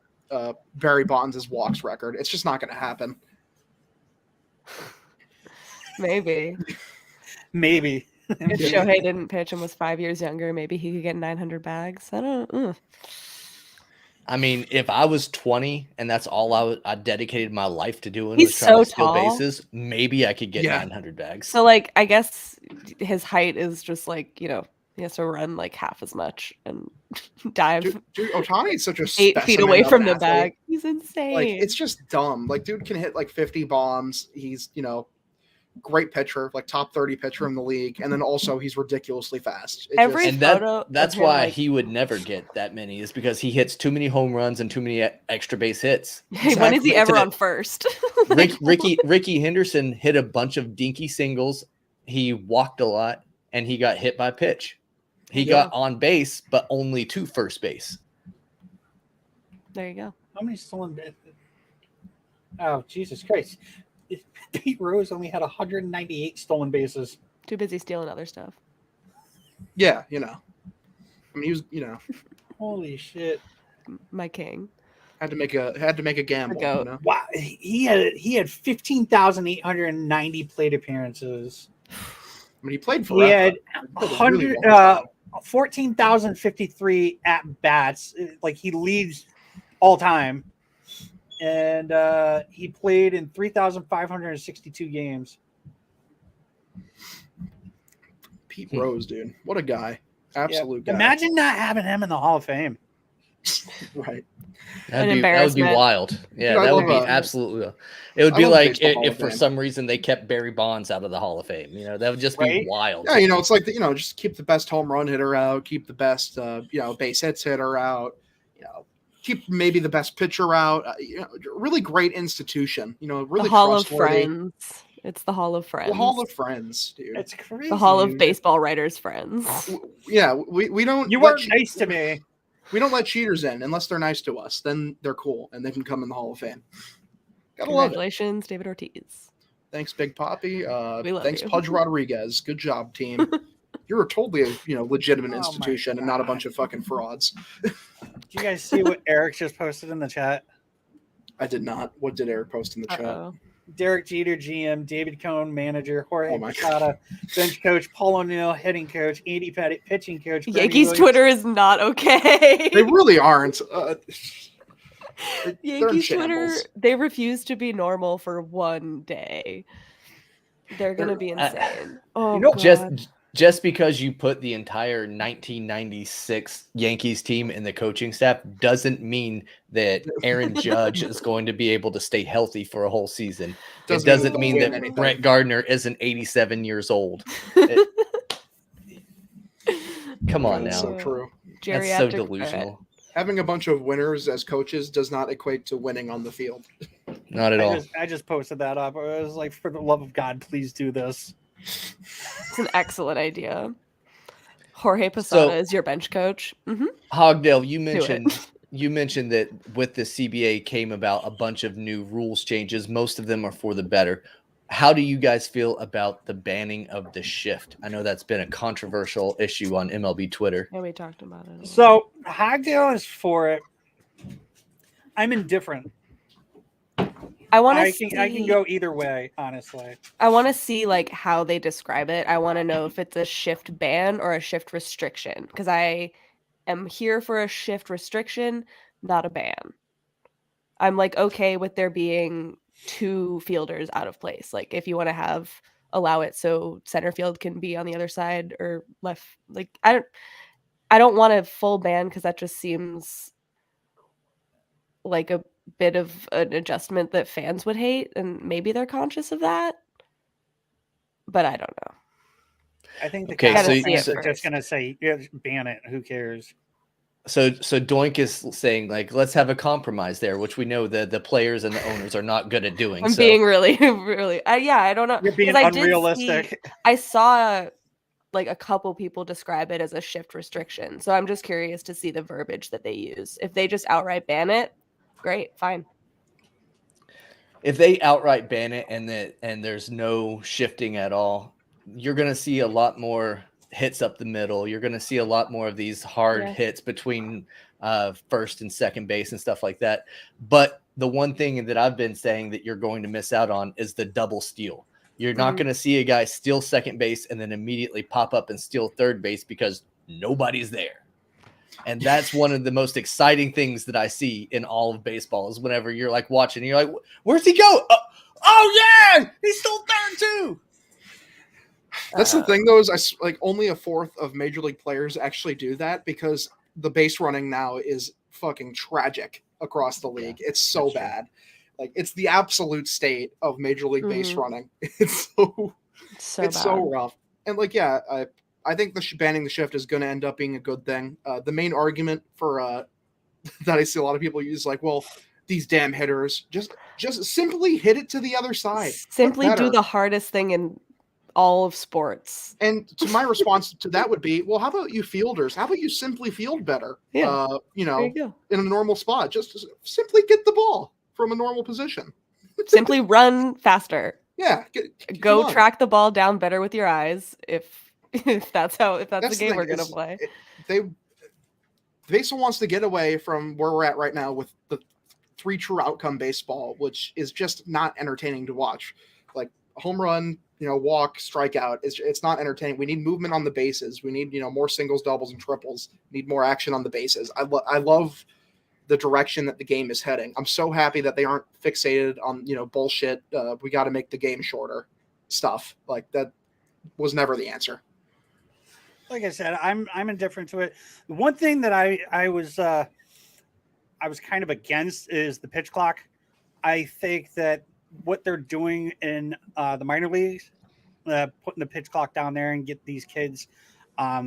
Barry Bonds' walks record. It's just not going to happen. Maybe. Maybe. If Shohei didn't pitch and was 5 years younger, maybe he could get 900 bags. I don't. I mean, if I was 20 and that's all I dedicated my life to doing He's was trying to so steal tall. bases, maybe I could get Yeah. 900 bags. So like, I guess his height is just like, you know, he has to run like half as much and dive Dude, Ohtani's such a 8 feet specimen away of from an the athlete. bag. He's insane. Like, it's just dumb. Like, dude can hit like 50 bombs. He's, you know, great pitcher, like top 30 pitcher in the league. And then also he's ridiculously fast. It Every just- And photo of that's him, why like- he would never get that many, is because he hits too many home runs and too many extra base hits. When is he ever Today- on first? Like, Ricky Henderson hit a bunch of dinky singles. He walked a lot and he got hit by pitch. He got on base, but only to first base. There you go. How many stolen bases? Oh, Jesus Christ. Pete Rose only had 198 stolen bases. Too busy stealing other stuff. yeah, you know. I mean, he was, you know, Holy shit. My king. had to make a gamble. goat. You know? Wow. He had 15,890 plate appearances. I mean, he played He forever. had Played a really 100 long time. 14,053 at bats. Like he leads all time. And he played in 3,562 games. Pete Rose, dude. What a guy. Absolute guy. Imagine not having him in the Hall of Fame. Right. That would be embarrassment. wild. Yeah, Dude, I that would be love, absolutely. It would I be love like baseball Hall if of for Fame. some reason they kept Barry Bonds out of the Hall of Fame. You know, that would just be Right? wild. Yeah, you know, it's like, you know, just keep the best home run hitter out, keep the best, you know, base hits hitter out, you know, keep maybe the best pitcher out. You know, really great institution. You know, really The Hall of trustworthy. Friends. It's the Hall of Friends. The Hall of Friends, dude. It's crazy. The Hall of dude. Baseball Writers Friends. Yeah, we don't. You let weren't nice to me. We don't let cheaters in unless they're nice to us. Then they're cool and they can come in the Hall of Fame. Gotta love it. Congratulations, David Ortiz. Thanks, Big Poppy. We love Thanks, you. Pudge Rodriguez. Good job, team. You're totally a legitimate Oh my institution and not a bunch God. of fucking frauds. Did you guys see what Eric just posted in the chat? I did not. What did Eric post in the chat? Uh-oh. Derek Jeter, GM, David Cohn, manager, Jorge Oh my Posada, bench coach, Paul O'Neill, hitting coach, Andy Pettit, pitching coach. Bernie Yankees Williams. Twitter is not okay. They really aren't. They're in Yankees Twitter, shambles. they refuse to be normal for one day. They're gonna be insane. Oh, you know, God. Just because you put the entire 1996 Yankees team in the coaching staff doesn't mean that Aaron Judge is going to be able to stay healthy for a whole season. It doesn't mean that anything. Brett Gardner isn't 87 years old. Come on That's now. so true. That's so Geriatric delusional. Having a bunch of winners as coaches does not equate to winning on the field. Not at all. I just posted that up. I was like, for the love of God, please do this. It's an excellent idea. Jorge Posada is your bench coach. Mm-hmm. Hogdale, it. you mentioned that with the CBA came about a bunch of new rules changes. Most of them are for the better. How do you guys feel about the banning of the shift? I know that's been a controversial issue on MLB Twitter. Yeah, we talked about it. So Hogdale is for it. I'm indifferent. I want I to. can go either way, honestly. I want to see like how they describe it. I want to know if it's a shift ban or a shift restriction because I am here for a shift restriction, not a ban. I'm like okay with there being 2 fielders out of place. Like if you want to allow it so center field can be on the other side or left. Like I don't want a full ban because that just seems like a bit of an adjustment that fans would hate, and maybe they're conscious of that. But I don't know. I think the Okay, casual so- fans so- are just going to say, yeah, ban it. Who cares? So Doink is saying, like, let's have a compromise there, which we know the players and the owners are not good at doing. I'm so being really, really. Yeah, I don't know. You're being 'Cause I did unrealistic. I saw like a couple people describe it as a shift restriction. So I'm just curious to see the verbiage that they use. If they just outright ban it, great, fine. if they outright ban it and there's no shifting at all, you're going to see a lot more hits up the middle. You're going to see a lot more of these hard Yeah. hits between first and second base and stuff like that. But the one thing that I've been saying that you're going to miss out on is the double steal. You're not going to see a guy steal second base and then immediately pop up and steal third base because nobody's there. And that's one of the most exciting things that I see in all of baseball is whenever you're like watching, and you're like, where's he go? Oh yeah, he stole third too. That's the thing, though, is like only a fourth of major league players actually do that because the base running now is fucking tragic across the league. It's so bad. Like it's the absolute state of major league base running. It's so rough. And like, yeah, I think banning the shift is going to end up being a good thing. The main argument for that I see a lot of people use, like, well, these damn hitters just simply hit it to the other side. Simply do the hardest thing in all of sports. And to my response to that would be, well, how about you fielders? How about you simply field better? Yeah. There you go. In a normal spot, just simply get the ball from a normal position. Simply run faster. Yeah. Go track the ball down better with your eyes if that's the game we're gonna play. Baseball wants to get away from where we're at right now with the 3 true outcome baseball, which is just not entertaining to watch. Like home run, walk, strikeout. It's not entertaining. We need movement on the bases. We need more singles, doubles, and triples. We need more action on the bases. I love the direction that the game is heading. I'm so happy that they aren't fixated on bullshit. We got to make the game shorter stuff. Like that was never the answer. Like I said, I'm indifferent to it. The one thing that I was kind of against is the pitch clock. I think that what they're doing in the minor leagues, putting the pitch clock down there and get these kids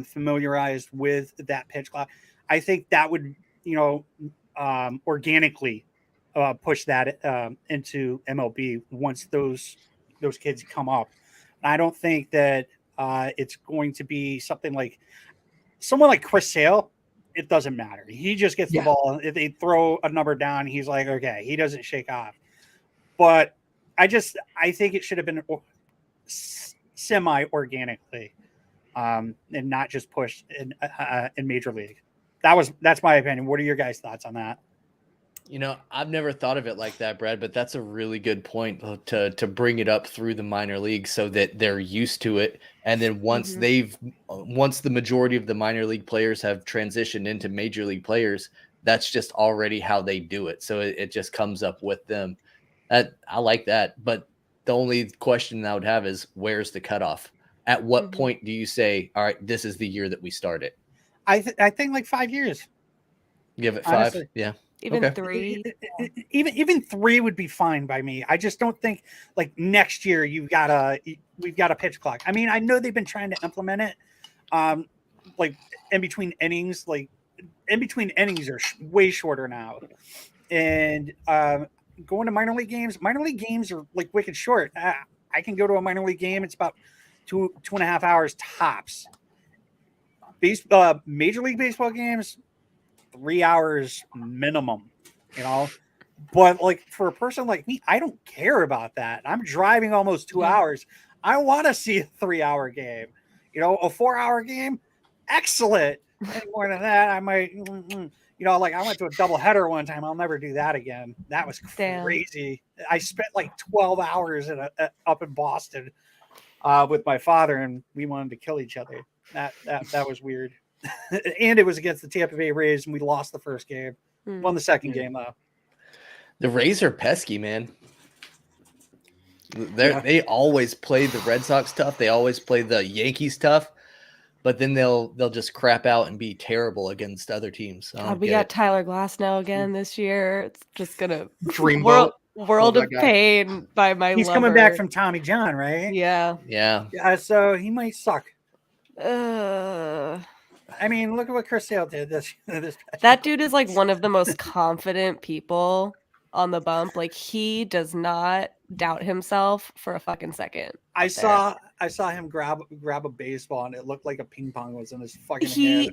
familiarized with that pitch clock, I think that would organically push that into MLB once those kids come up. I don't think that it's going to be something like someone like Chris Sale. It doesn't matter. He just gets the ball. If they throw a number down, he's like, okay, he doesn't shake off. But I think it should have been semi-organically and not just pushed in Major League. That's my opinion. What are your guys' thoughts on that? I've never thought of it like that, Brad, but that's a really good point to bring it up through the minor league so that they're used to it. And then once the majority of the minor league players have transitioned into major league players, that's just already how they do it. So it just comes up with them. I like that. But the only question I would have is, where's the cutoff? At what point do you say, all right, this is the year that we start it? I think like 5 years. Give it 5? Honestly. Yeah. Even 3. Even 3 would be fine by me. I just don't think like next year we've got a pitch clock. I mean, I know they've been trying to implement it, like in between innings. Like in between innings are way shorter now, and going to minor league games. Minor league games are like wicked short. I can go to a minor league game. It's about 2.5 hours tops. Major league baseball games, 3 hours minimum, but like for a person like me, I don't care about that. I'm driving almost 2 hours. I want to see a 3-hour game, a 4-hour game. Excellent. Any more than that, I might, like I went to a doubleheader one time. I'll never do that again. That was crazy. Damn. I spent like 12 hours up in Boston with my father, and we wanted to kill each other. That was weird. And it was against the Tampa Bay Rays, and we lost the first game. Won the second game, though. The Rays are pesky, man. They always play the Red Sox tough. They always play the Yankees tough, but then they'll just crap out and be terrible against other teams. God, we got Tyler Glass now again this year. It's just gonna dreamboat. World of pain by my He's lover. Coming back from Tommy John, right? Yeah. Yeah. So he might suck. I mean, look at what Chris Sale did this past That year. dude is like one of the most confident people on the bump. Like he does not doubt himself for a fucking second. I up there. saw him grab a baseball and it looked like a ping pong was in his fucking hand.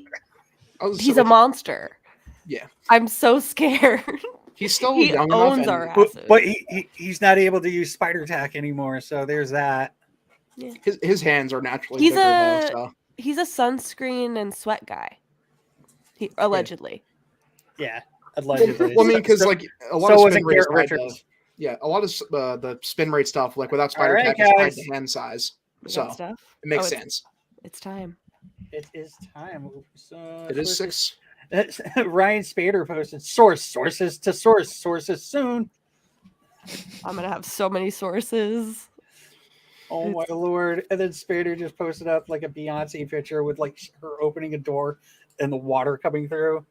He's a monster. Yeah. I'm so scared. He's still He young owns enough. our And asses. But he's not able to use spider tack anymore, so there's that. his hands are naturally He's bigger a- though. So He's a sunscreen and sweat guy. He allegedly. Yeah, allegedly. well, I mean, because like a lot so of wasn't spin rates Garrett tied to, Richards. yeah, a lot of the spin rate stuff like without spider right, tack is tied guys. to hand size. We So got stuff. it makes Oh, sense. It's time. It is time. So It is 6. Ryan Spader posted sources to sources soon. I'm gonna have so many sources. Oh my lord! And then Spader just posted up like a Beyonce picture with like her opening a door and the water coming through.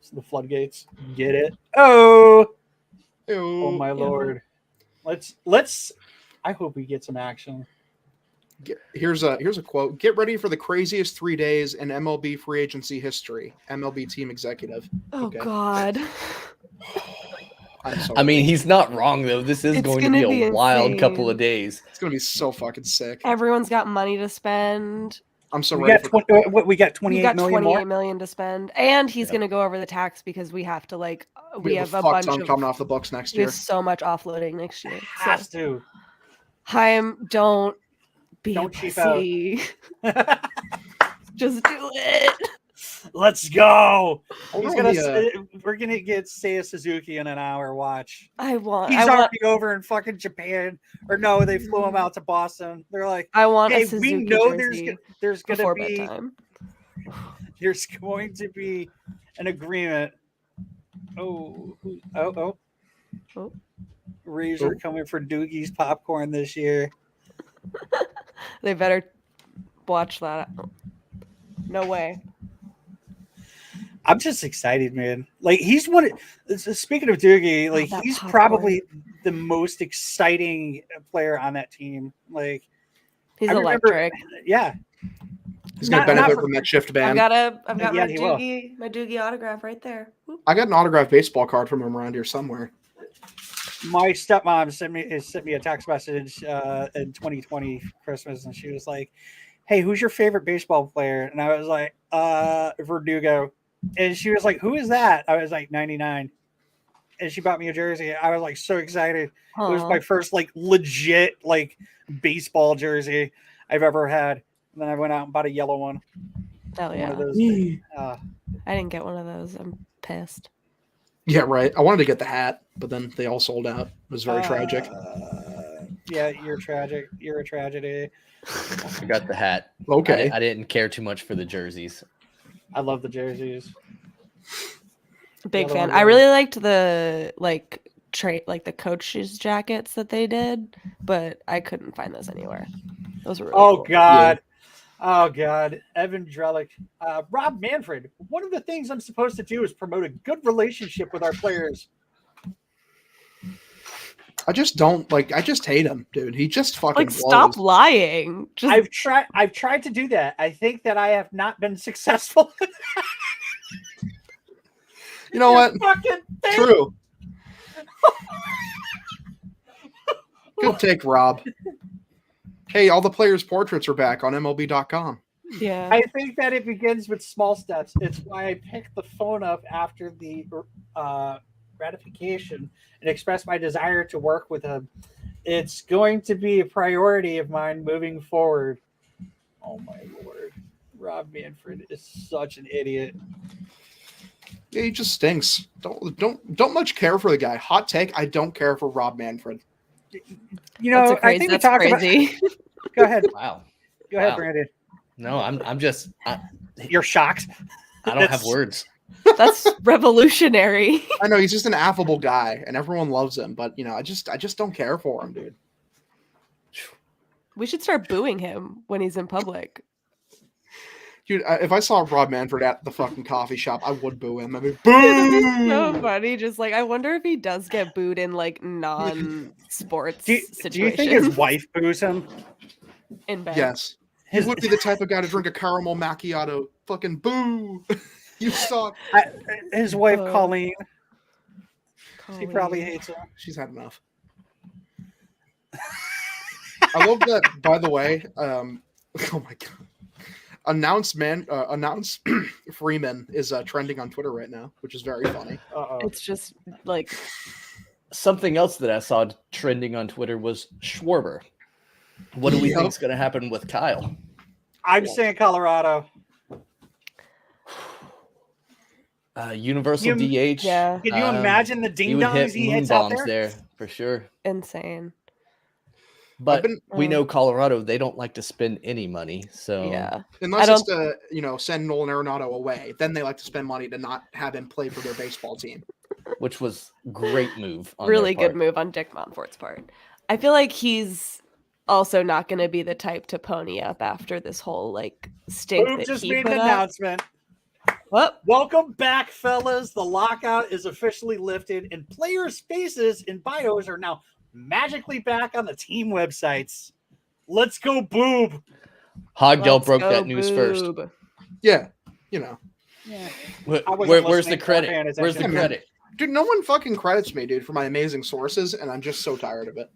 So the floodgates. Get it? Oh my Yeah. lord! Let's. I hope we get some action. Here's a quote. Get ready for the craziest 3 days in MLB free agency history. MLB team executive. Oh Okay. God. I'm sorry. I mean, he's not wrong though. This is It's going to be gonna a be wild couple of insane. days. it's gonna be so fucking sick. Everyone's got money to spend. I'm so We ready got for 20, we got We've 28 got million 28 more. million to spend, and he's Yep. gonna go over the tax because we have to like we have a a fuck bunch ton of coming off the books next we year. have so much offloading next year. Has So to. Chaim, don't be Don't a cheap out. pussy. Just do it. Let's go. Over He's on gonna. the, We're gonna get Seiya Suzuki in an hour. Watch. I want. He's I want. already over in fucking Japan. Or no, they flew him out to Boston. They're like, I want hey, a Suzuki we know jersey there's gonna before be bedtime. there's going to be an agreement. Oh. Oh. Razor coming for Doogie's popcorn this year. They better watch that. No way. I'm just excited, man. Like he's one. Speaking of Doogie, like that he's popcorn. probably the most exciting player on that team. Like He's I remember- electric. yeah, he's gonna not benefit for- from that shift I've ban. got Yeah, he will. my Doogie autograph right there. Whoop. I got an autographed baseball card from him around here somewhere. my stepmom sent me a text message in 2020 Christmas, and she was like, "Hey, who's your favorite baseball player?" And I was like, Verdugo." And she was like, "Who is that?" I was like, 99. And she bought me a jersey. I was like so excited. It was Aw. my first like legit like baseball jersey I've ever had. And then I went out and bought a yellow one. Hell One yeah. of those. I didn't get one of those. I'm pissed. Yeah, right. I wanted to get the hat, but then they all sold out. It was very tragic. Yeah, you're tragic. You're a tragedy. I got the hat. Okay. I didn't care too much for the jerseys. I love the jerseys. Big other fan. one I was- really liked the the coaches jackets that they did, but I couldn't find those anywhere. Those were really Oh cool. God. Oh God. Evan Drellick. Rob Manfred. One of the things I'm supposed to do is promote a good relationship with our players. I just don't like. I just hate him, dude. He just fucking Like, stop blows. lying. Just I've tried to do that. I think that I have not been successful. You know what? Fucking thing. True. Good take, Rob. Hey, all the players' portraits are back on MLB.com. yeah. I think that it begins with small steps. It's why I picked the phone up after the ratification and expressed my desire to work with him. It's going to be a priority of mine moving forward. Oh my lord. Rob Manfred is such an idiot. Yeah, he just stinks. Don't much care for the guy. Hot take: I don't care for Rob Manfred. You know, I think we talked crazy. about. Go ahead. Wow. Go ahead, Wow. Brandon. No, I'm just You're shocked. I don't have words. That's revolutionary. I know he's just an affable guy, and everyone loves him. But you know, I just don't care for him, dude. We should start booing him when he's in public. Dude, if I saw Rob Manfred at the fucking coffee shop, I would boo him. I mean, It's so boo! funny. Just like, I wonder if he does get booed in like non-sports Do you situations. think his wife boos him? in bed? Yes, he would be the type of guy to drink a caramel macchiato fucking boo. You suck. His wife Oh. Colleen, she probably Colleen. hates him. She's had enough. I love that, by the way. Oh my god. Announce Freeman is trending on Twitter right now, which is very funny. It's just like Something else that I saw trending on Twitter was Schwarber. What do we Yep. think is going to happen with Kyle? I'm saying Colorado. Universal DH. yeah, Can you imagine the He ding would hit dongs he moon hits out bombs there? there for sure. insane. But been- we know Colorado, they don't like to spend any money. So Yeah, Unless I it's to, send Nolan Arenado away. Then they like to spend money to not have him play for their baseball team. which was great move. On really their good part. move on Dick Montfort's part. I feel like he's also not going to be the type to pony up after this whole like stink Boom that just he made put an up. announcement. What? Welcome back, fellas. The lockout is officially lifted, and players' faces and bios are now magically back on the team websites. Let's go, Boob. Hogdale Let's broke go, that news first. Boob. Yeah, Yeah. Where's I wasn't the listening or credit? paying Where's the attention. credit? dude, no one fucking credits me, dude, for my amazing sources, and I'm just so tired of it.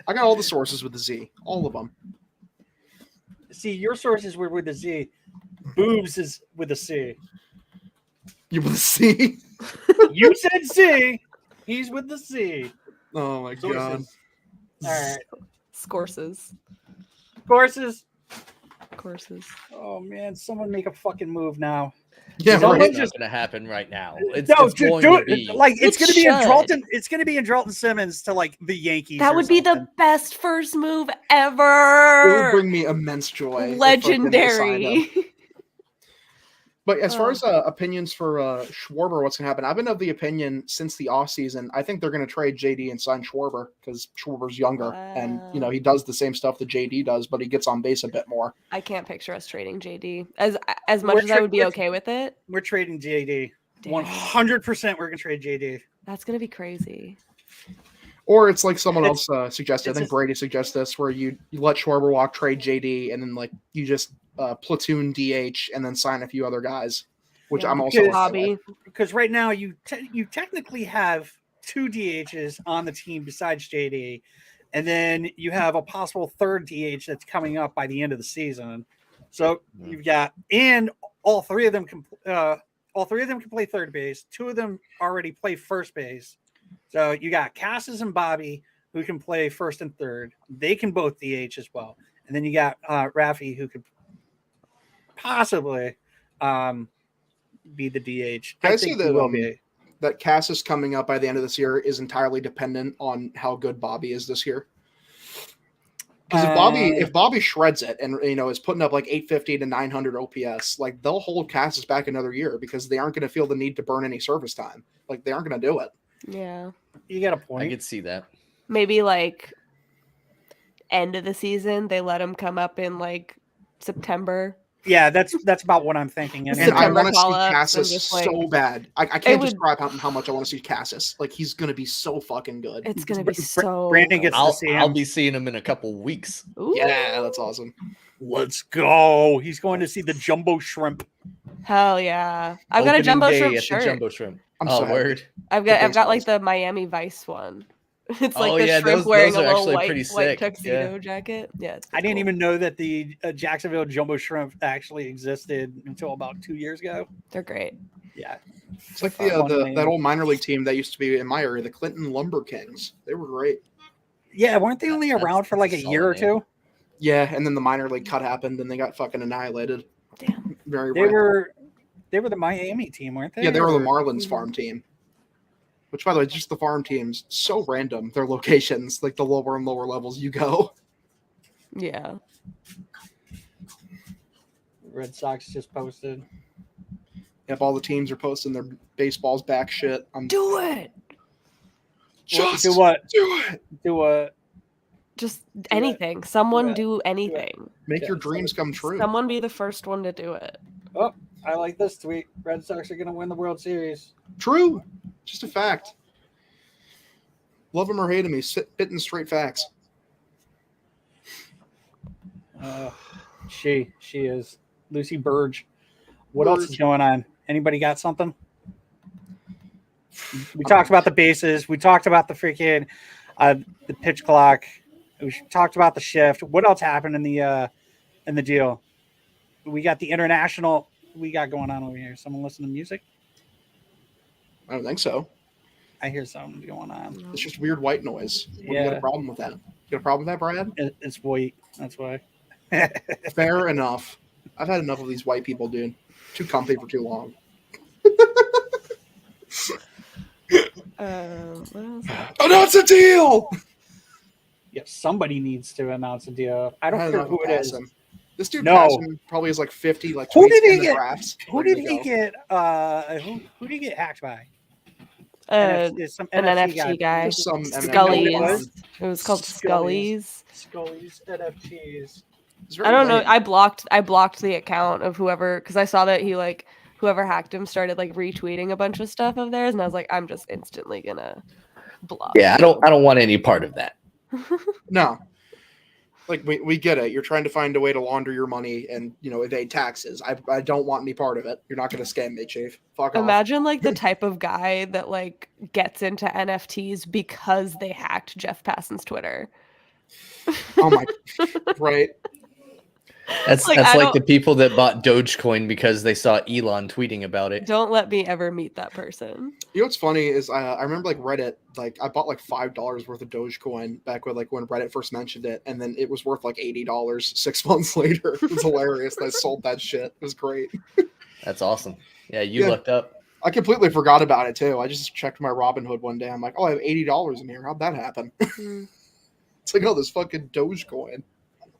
I got all the sources with the Z, all of them. See, your sources were with a Z. Boobs is with a C. You with the C? You said C. He's with the C. Oh my god. Sources. All right. Courses. Courses. Courses. Oh man, someone make a fucking move now. Yeah, Someone right. It's just- not going to happen right now. It's, No, it's dude, going do to be. it. Like it's It gonna be in should. Dralton. It's gonna be in Dralton Simmons to like the Yankees. That or would be the something. best first move It would ever. bring me immense joy. if fucking they signed him. Legendary. But as far Oh. as opinions for Schwarber, what's going to happen? I've been of the opinion since the offseason, I think they're going to trade JD and sign Schwarber because Schwarber's younger. And, Wow. he does the same stuff that JD does, but he gets on base a bit more. I can't picture us trading JD. As We're much as I tra- would be we're- okay with it. We're trading JD. Damn, 100% we're gonna trade JD. that's gonna be crazy. Or it's like someone It's- else suggested. I it's think just- Brady suggests this, where you let Schwarber walk, trade JD, and then like you just platoon DH and then sign a few other guys, which Yeah, I'm also because- okay with. Hobby. Because right now you technically have 2 DHs on the team besides JD, and then you have a possible third DH that's coming up by the end of the season. So you've got, and all three of them can play third base. 2 of them already play first base. So you got Cassis and Bobby who can play first and third. They can both DH as well. And then you got Rafi who could possibly be the DH. I I see think he that, will be. That Cassis coming up by the end of this year is entirely dependent on how good Bobby is this year. Because if Bobby shreds it and is putting up like 850 to 900 OPS, like they'll hold Cassis back another year because they aren't going to feel the need to burn any service time. Like they aren't going to do it. Yeah. You got a I point. could see that. Maybe like end of the season, they let him come up in like September. Yeah, that's about what I'm thinking. And I September want to see call-ups and Cassis just, like- so bad. I can't would- describe how much I want to see Cassis. Like he's going to be so fucking good. It's gonna be so. Brandon gets- good. to see him. I'll be seeing him in a couple weeks. Ooh. Yeah, that's awesome. Let's go. He's going to see the jumbo shrimp. Hell yeah! I've got a Opening jumbo day shrimp at shirt. the Jumbo Shrimp. I'm Oh, so happy. word. I've got like the Miami Vice one. It's like Oh, the yeah, shrimp those wearing a are little actually white pretty sick, tuxedo jacket. Yeah, it's I didn't cool. even know that the Jacksonville jumbo shrimp actually existed until about 2 years ago. They're great. Yeah. It's like Fun name. that old minor league team that used to be in my area, the Clinton Lumber Kings. They were great. Yeah, weren't they only That's- around for like a that's a year or solid two? Yeah, and then the minor league cut happened and they got fucking annihilated. Damn. Very They random. were the Miami team, weren't they? Yeah, they were the Or- Marlins farm team. Which, by the way, just the farm teams, so random. Their locations, like the lower and lower levels you go. Yeah. Red Sox just posted. If all the teams are posting their baseballs back shit, I'm Do it. just Do what? do it. Do what? Just anything. Someone it. do anything. Make Yeah, your dreams come true. Someone be the first one to do it. Oh, I like this tweet. Red Sox are going to win the World Series. True. Just a fact. Love him or hate him, he's spitting straight facts. She is. Lucy Burge. What else is going on? Anybody got something? We talked about the bases. We talked about the freaking the pitch clock. We talked about the shift. What else happened in the deal? We got the international. We got going on over here. Someone listen to music? I don't think so. I hear something going on. It's just weird white noise. What, you got a problem with that? You got a problem with that, Brad? It's white. That's why. Fair enough. I've had enough of these white people, dude. Too comfy for too long. What else? Announce a deal! Yeah, somebody needs to announce a deal. I don't care who it is. This dude No. probably has like 50 like Who tweets did he in the get? drafts. Who did he get? Who did he get hacked by? It's some An NFT guy. Just some Scully's. It was called Scully's. Scully's NFTs. I don't know. I blocked the account of whoever, because I saw that he like whoever hacked him started like retweeting a bunch of stuff of theirs, and I was like, I'm just instantly gonna block. Yeah, I don't want any part of that. No. Like we get it. You're trying to find a way to launder your money and evade taxes. I don't want any part of it. You're not gonna scam me, Chief. Fuck off. Imagine like the type of guy that like gets into NFTs because they hacked Jeff Passan's Twitter. Oh my right. That's like the people that bought Dogecoin because they saw Elon tweeting about it. Don't let me ever meet that person. You know what's funny is I remember like Reddit, like I bought like $5 worth of Dogecoin back when Reddit first mentioned it, and then it was worth like $80 6 months later. It was hilarious. I sold that shit. It was great. That's awesome. Yeah, you looked up. I completely forgot about it too. I just checked my Robinhood one day. I'm like, oh, I have $80 in here. How'd that happen? It's like, oh, this fucking Dogecoin.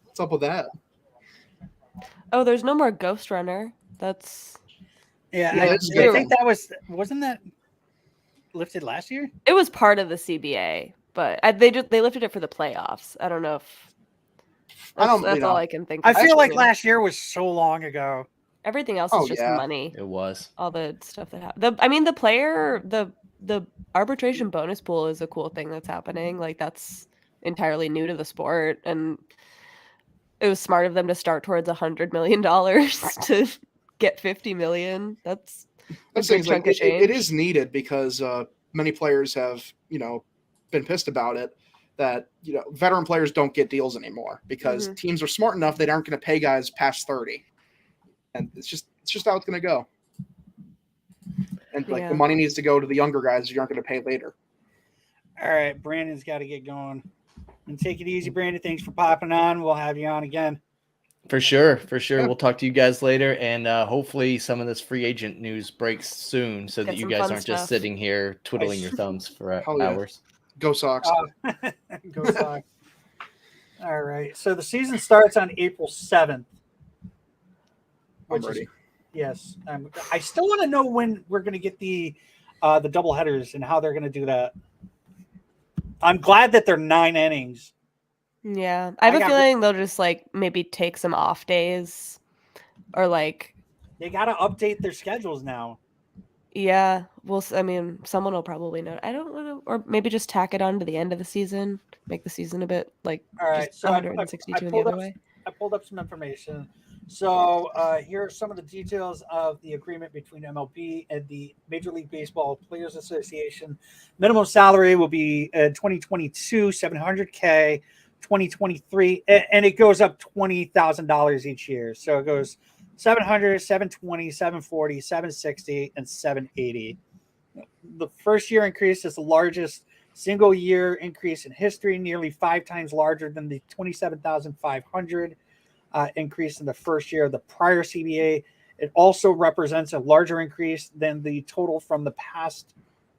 What's up with that? Oh, there's no more Ghost Runner. That's I think that wasn't that lifted last year? It was part of the CBA, but they lifted it for the playoffs. I don't know if that's all I can think of. I feel like last year was so long ago. Everything else is just money. It was. All the stuff that happened. The arbitration bonus pool is a cool thing that's happening. Like that's entirely new to the sport, and it was smart of them to start towards $100 million to get 50 million. That's a good chunk of change. It is needed because many players have, been pissed about it that, veteran players don't get deals anymore because teams are smart enough they aren't going to pay guys past 30. And it's just how it's going to go. And the money needs to go to the younger guys you aren't going to pay later. All right, Brandon's got to get going. And take it easy, Brandon. Thanks for popping on. We'll have you on again. For sure. Yeah. We'll talk to you guys later, and hopefully some of this free agent news breaks soon so that you guys aren't just sitting here twiddling your thumbs for hours. Go Sox. Go Sox. All right. So the season starts on April 7th. I'm ready. Yes. I still want to know when we're going to get the double headers and how they're going to do that. I'm glad that they're 9 innings. Yeah. I have a feeling they'll just like maybe take some off days or like they got to update their schedules now. Yeah. Well, I mean, someone will probably know. I don't want to, or maybe just tack it on to the end of the season, make the season a bit like all right. So 162 in the other way. I pulled up some information. So here are some of the details of the agreement between MLB and the Major League Baseball Players Association. Minimum salary will be 2022 $700K, 2023, and it goes up $20,000 each year. So it goes 700, 720, 740, 760, and 780. The first year increase is the largest single year increase in history, nearly 5 times larger than the 27,500 increase in the first year of the prior CBA. It also represents a larger increase than the total from the past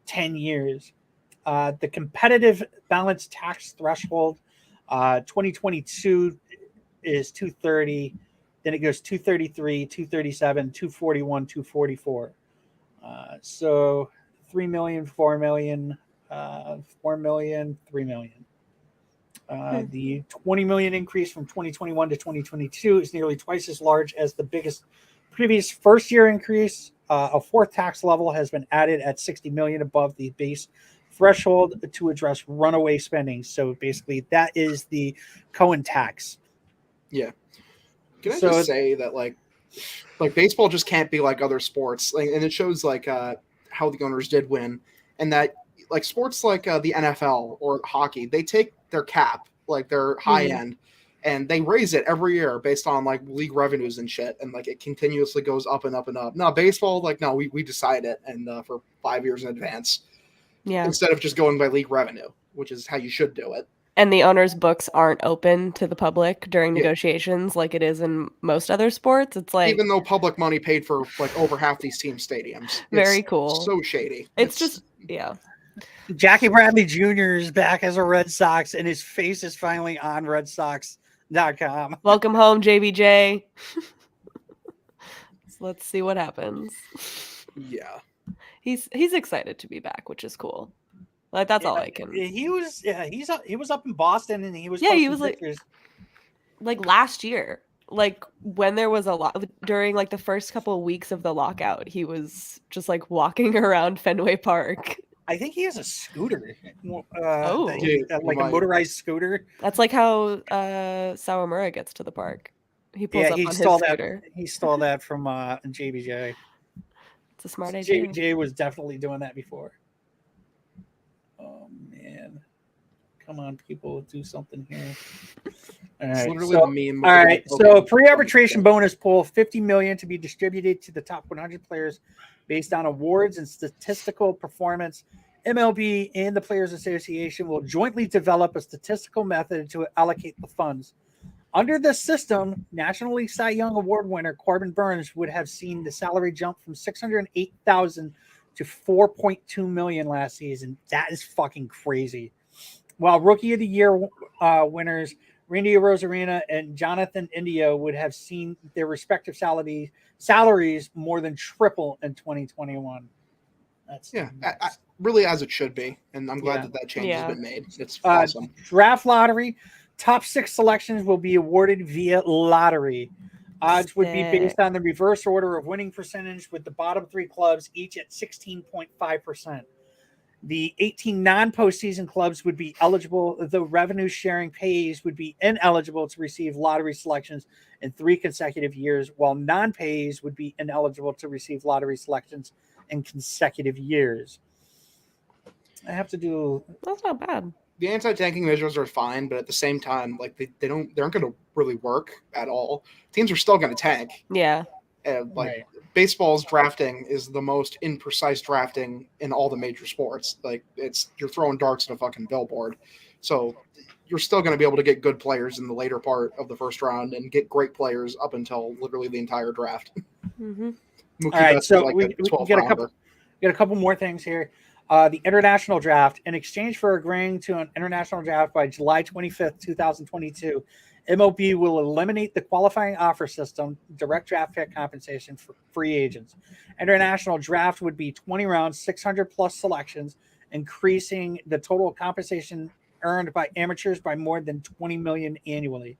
10 years. The competitive balance tax threshold, 2022 is 230, then it goes 233, 237, 241, 244. So 3 million, 4 million, 4 million, 3 million. The 20 million increase from 2021 to 2022 is nearly twice as large as the biggest previous first year increase. A fourth tax level has been added at 60 million above the base threshold to address runaway spending. So basically that is the Cohen tax. Yeah. Can I just say that, like, Like baseball just can't be like other sports, like, and it shows like how the owners did win, and that like sports like the NFL or hockey, they take their cap, like their high end, and they raise it every year based on like league revenues and shit, and like it continuously goes up and up and up. Now baseball, like no, we decide it and for 5 years in advance, instead of just going by league revenue, which is how you should do it. And the owners' books aren't open to the public during negotiations like it is in most other sports. It's like, even though public money paid for like over half these team stadiums. Very it's cool. So shady. It's just Jackie Bradley Jr. is back as a Red Sox, and his face is finally on RedSox.com. Welcome home, JBJ. So let's see what happens. Yeah. He's excited to be back, which is cool. Like that's all I can. He was up in Boston, and he was like last year, like when there was a lot during like the first couple of weeks of the lockout, he was just like walking around Fenway Park. I think he has a scooter. Like a motorized scooter. That's like how Sawamura gets to the park. He pulls up on his scooter. He stole that from JBJ. It's a smart idea. JBJ was definitely doing that before. Oh man, come on, people, do something here. All right, so pre-arbitration bonus pool, $50 million to be distributed to the top 100 players based on awards and statistical performance. MLB and the Players Association will jointly develop a statistical method to allocate the funds. Under this system, National League Cy Young Award winner Corbin Burns would have seen the salary jump from $608,000 to $4.2 million last season. That is fucking crazy. While Rookie of the Year winners Randy Rosarina and Jonathan India would have seen their respective salaries more than triple in 2021. That's really as it should be, and I'm glad that change has been made. It's awesome. Draft lottery, top 6 selections will be awarded via lottery. Odds would be based on the reverse order of winning percentage, with the bottom 3 clubs each at 16.5%. The 18 non-postseason clubs would be eligible. The revenue-sharing payees would be ineligible to receive lottery selections in 3 consecutive years, while non-payees would be ineligible to receive lottery selections in consecutive years. I have to do. That's not bad. The anti-tanking measures are fine, but at the same time, like they aren't going to really work at all. Teams are still going to tank. Yeah. And baseball's drafting is the most imprecise drafting in all the major sports. Like you're throwing darts at a fucking billboard. So you're still going to be able to get good players in the later part of the first round and get great players up until literally the entire draft. Mm-hmm. All right, so we get a couple more things here. The international draft. In exchange for agreeing to an international draft by July 25th, 2022, MLB will eliminate the qualifying offer system, direct draft pick compensation for free agents. International draft would be 20 rounds, 600 plus selections, increasing the total compensation earned by amateurs by more than $20 million annually.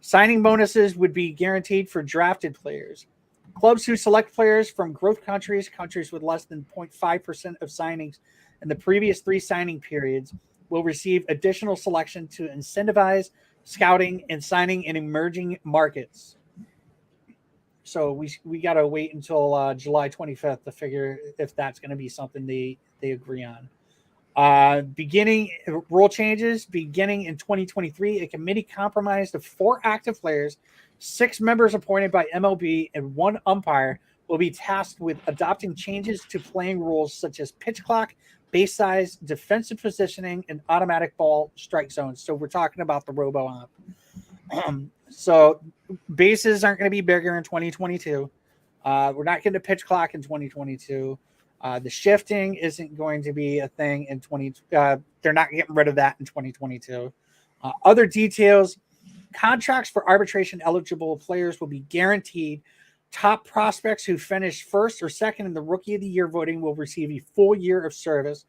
Signing bonuses would be guaranteed for drafted players. Clubs who select players from growth countries with less than 0.5% of signings in the previous 3 signing periods, will receive additional selection to incentivize scouting and signing in emerging markets. So we got to wait until July 25th to figure if that's going to be something they agree on. Rule changes beginning in 2023. A committee comprised of 4 active players, 6 members appointed by MLB, and 1 umpire will be tasked with adopting changes to playing rules such as pitch clock, base size, defensive positioning, and automatic ball strike zones. So we're talking about the robo-ump. So bases aren't going to be bigger in 2022. We're not getting a pitch clock in 2022. The shifting isn't going to be a thing in they're not getting rid of that in 2022. Other details: contracts for arbitration eligible players will be guaranteed. Top prospects who finish first or second in the Rookie of the Year voting will receive a full year of service.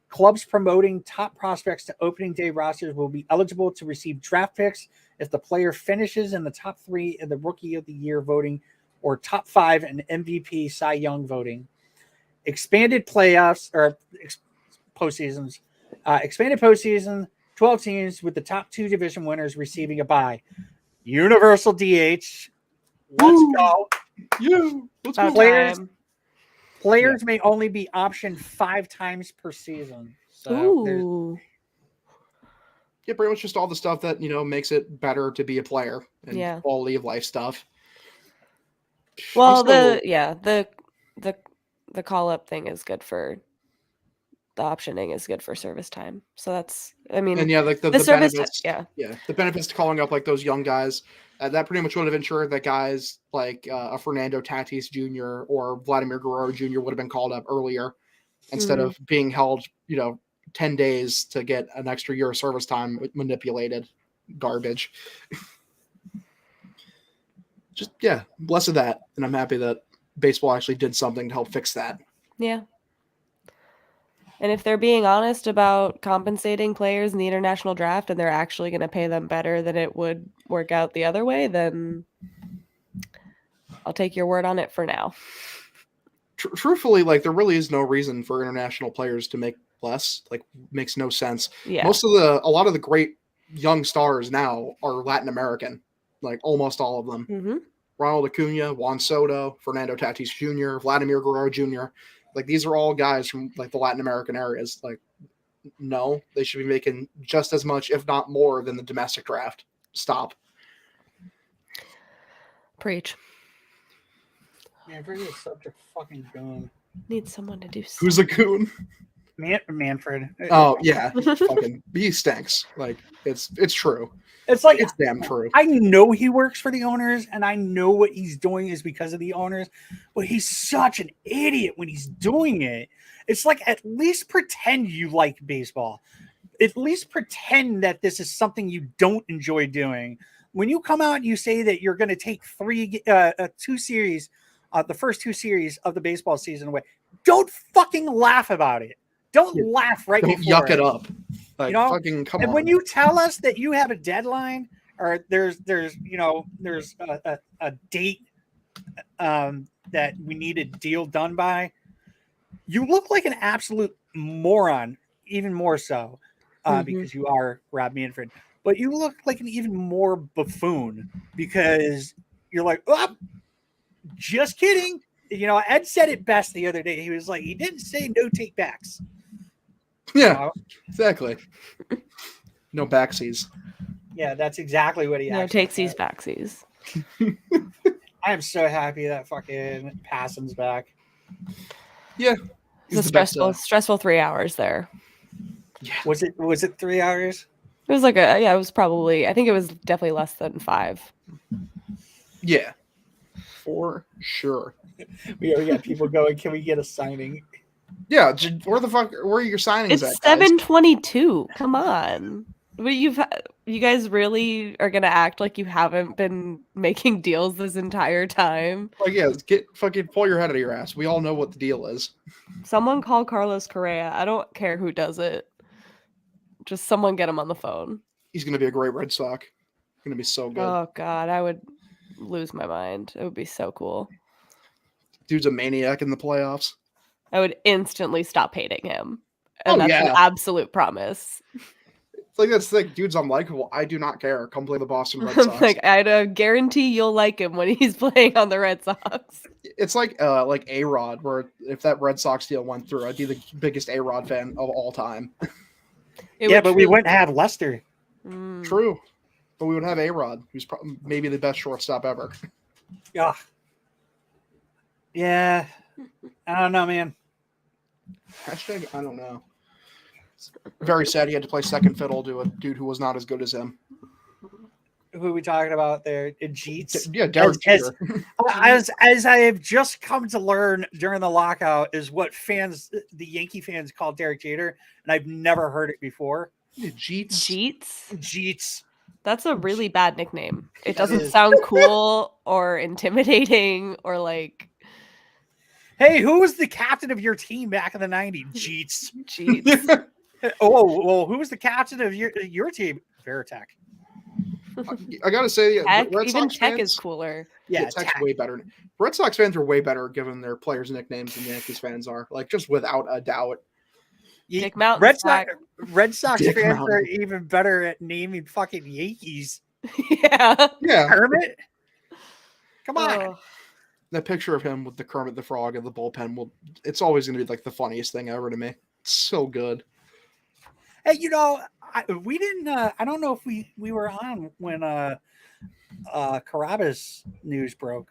Clubs promoting top prospects to opening day rosters will be eligible to receive draft picks if the player finishes in the top 3 in the Rookie of the Year voting or top 5 in MVP Cy Young voting. Expanded playoffs or postseasons. Expanded postseason, 12 teams with the top 2 division winners receiving a bye. Universal DH. Let's go. Let's About go. Players- time. Players may only be optioned 5 times per season. So there's Ooh. Yeah, pretty much just all the stuff that makes it better to be a player and Yeah. quality of life stuff. Well, I'm still- the call up thing is good for the optioning is good for service time. So that's and yeah, like the service benefits. yeah. The benefits to calling up like those young guys. That pretty much would have ensured that guys like a Fernando Tatis Jr. or Vladimir Guerrero Jr. would have been called up earlier instead Mhm. of being held, 10 days to get an extra year of service time manipulated garbage. Just, less of that. And I'm happy that baseball actually did something to help fix that. Yeah. And if they're being honest about compensating players in the international draft and they're actually going to pay them better than it would work out the other way, then I'll take your word on it for now. Truthfully, like there really is no reason for international players to make less. Like, makes no sense. Yeah. A lot of the great young stars now are Latin American, like almost all of them. Mm-hmm. Ronald Acuna, Juan Soto, Fernando Tatis Jr., Vladimir Guerrero Jr. Like these are all guys from like the Latin American areas. Like, no, they should be making just as much, if not more, than the domestic draft. Stop. Preach. Manfred is such a fucking goon. Need someone to do Who's a goon? Manfred. Oh yeah, fucking he stinks. Like it's true. It's like It's damn true. I know he works for the owners and I know what he's doing is because of the owners, but he's such an idiot when he's doing it. It's like, at least pretend you like baseball. At least pretend that this is something you don't enjoy doing. When you come out and you say that you're going to take two series, the first 2 series of the baseball season away, don't fucking laugh about it. Don't laugh right Don't before yuck it up. Like fucking come on. And when you tell us that you have a deadline or there's a date that we need a deal done by, you look like an absolute moron, even more so because you are Rob Manfred. But you look like an even more buffoon because you're like, oh, just kidding. Ed said it best the other day. He was like, he didn't say no take backs. Yeah, exactly. No backsies. Yeah, that's exactly what he No actually takesies, said. backsies. I am so happy that fucking Passon's back. Yeah. It's a stressful 3 hours there. Yeah. Was it 3 hours? It was it was probably, I think it was definitely less than 5. Yeah. For sure. We already got people going. Can we get a signing? Yeah, where are your signings It's at, guys? 7:22. Come on. But you guys really are going to act like you haven't been making deals this entire time? Like, yeah, pull your head out of your ass. We all know what the deal is. Someone call Carlos Correa. I don't care who does it. Just someone get him on the phone. He's going to be a great Red Sox. Going to be so good. Oh, God. I would lose my mind. It would be so cool. Dude's a maniac in the playoffs. I would instantly stop hating him. And Oh, that's yeah. an absolute promise. It's like, that's like, dude's unlikable. I do not care. Come play the Boston Red Sox. Like, I'd guarantee you'll like him when he's playing on the Red Sox. It's like A-Rod, where if that Red Sox deal went through, I'd be the biggest A-Rod fan of all time. But we wouldn't have Lester. True. But we would have A-Rod, who's maybe the best shortstop ever. Yeah. Yeah. I don't know, man. Hashtag, I don't know. It's very sad he had to play second fiddle to a dude who was not as good as him. Who are we talking about there? Jeets. Yeah, Derek Jeter. As I have just come to learn during the lockout is what the Yankee fans call Derek Jeter, and I've never heard it before. Jeets. Jeets. That's a really bad nickname. It It doesn't is. sound cool or intimidating or like Hey, who was the captain of your team back in the 90s? Jeets. Jeets. Oh, well, who was the captain of your team? Veritek. I gotta say, Tech, Red even Sox Tech fans, is cooler. Yeah, Tech's Tech. way better. Red Sox fans are way better given their players' nicknames than Yankees fans are. Like, just without a doubt. Dick Mountain. Red Sox Dick fans Mountain. are even better at naming fucking Yankees. Yeah. Yeah. Hermit? Come on. Oh. That picture of him with the Kermit the Frog and the bullpen it's always going to be like the funniest thing ever to me. It's so good. Hey, we didn't. I don't know if we were on when Carabas news broke.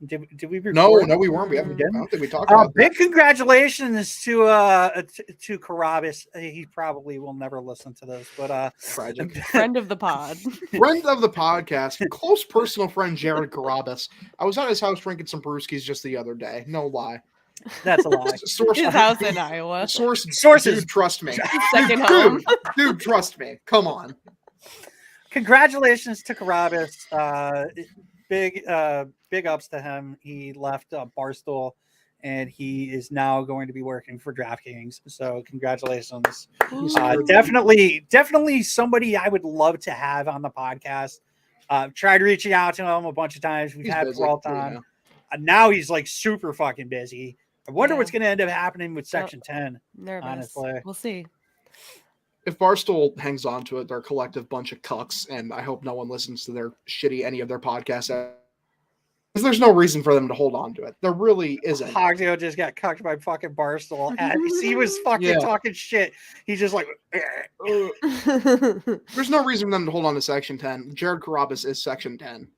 Did we record? No, we weren't. I don't think we talked about big that. Congratulations to Carabas. He probably will never listen to this, but Tragic. Friend of the pod. Friend of the podcast, close personal friend Jared Carabas. I was at his house drinking some brewskis just the other day. No lie. That's a lie. Source, His house in Iowa. Sources. Sources. Trust me. Second home. Dude, trust me. Come on. Congratulations to Carabas. Big ups to him. He left Barstool, and he is now going to be working for DraftKings. So congratulations. Definitely somebody I would love to have on the podcast. Tried reaching out to him a bunch of times. We've had Peralta on. Now he's like super fucking busy. I wonder what's going to end up happening with Section 10. Nervous. Honestly, we'll see. If Barstool hangs on to it, they're a collective bunch of cucks, and I hope no one listens to any of their podcasts. Because there's no reason for them to hold on to it. There really isn't. Hogdale just got cucked by fucking Barstool. And he was fucking talking shit. He's just like, there's no reason for them to hold on to Section 10. Jared Carabas is Section 10.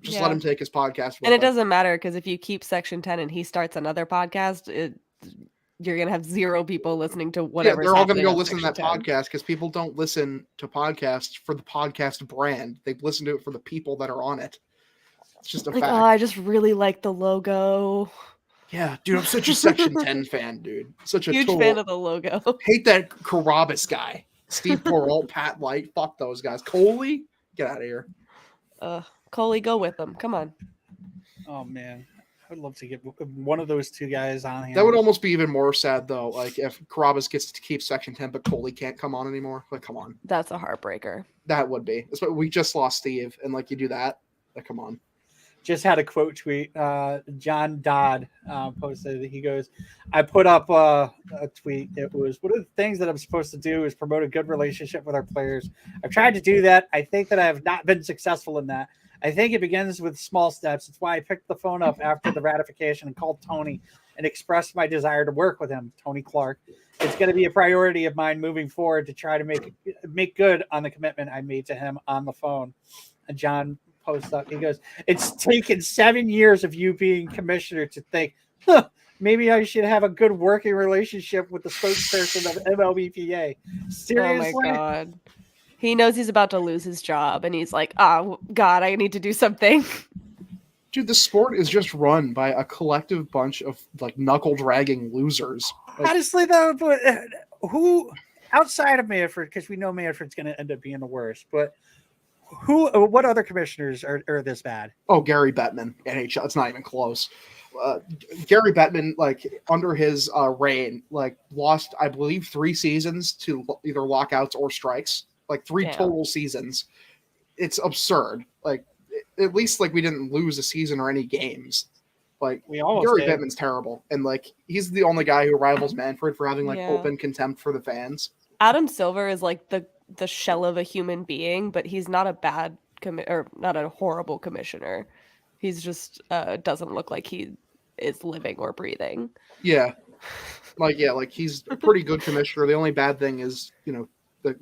Just let him take his podcast. And it doesn't matter, because if you keep Section 10 and he starts another podcast, you're going to have 0 people listening to whatever. Yeah, they're all going to go listen to that podcast, because people don't listen to podcasts for the podcast brand. They listen to it for the people that are on it. It's just a fact. Oh, I just really like the logo. Yeah, dude, I'm such a Section 10 fan, dude. Such a huge fan of the logo. Hate that Carabas guy. Steve Peralt, Pat Light, fuck those guys. Coley, get out of here. Coley, go with them. Come on. Oh man, I would love to get one of those two guys on here. That would almost be even more sad though. Like if Carabas gets to keep Section 10, but Coley can't come on anymore. Like, come on. That's a heartbreaker. That would be. That's what we just lost Steve, and like you do that. Like, come on. Just had a quote tweet. John Dodd posted. He goes, I put up a tweet. It was, one of the things that I'm supposed to do is promote a good relationship with our players. I've tried to do that. I think that I have not been successful in that. I think it begins with small steps. It's why I picked the phone up after the ratification and called Tony and expressed my desire to work with him, Tony Clark. It's going to be a priority of mine moving forward to try to make good on the commitment I made to him on the phone. And John post up. He goes, it's taken 7 years of you being commissioner to think, maybe I should have a good working relationship with the spokesperson of MLBPA. Seriously? Oh my God. He knows he's about to lose his job, and he's like, oh, God, I need to do something. Dude, the sport is just run by a collective bunch of like knuckle-dragging losers. Like, honestly, though, but who outside of Manfred, because we know Manfred's going to end up being the worst, but what other commissioners are this bad? Oh, Gary Bettman, NHL. It's not even close. Gary Bettman, like under his reign, like lost, I believe, 3 seasons to either lockouts or strikes. Like 3 total seasons. It's absurd. Like at least like we didn't lose a season or any games. Like Gary Bettman's terrible, and like he's the only guy who rivals Manfred for having like open contempt for the fans. Adam Silver is like the shell of a human being, but he's not a bad or not a horrible commissioner. He's just doesn't look like he is living or breathing. Yeah, like he's a pretty good commissioner. The only bad thing is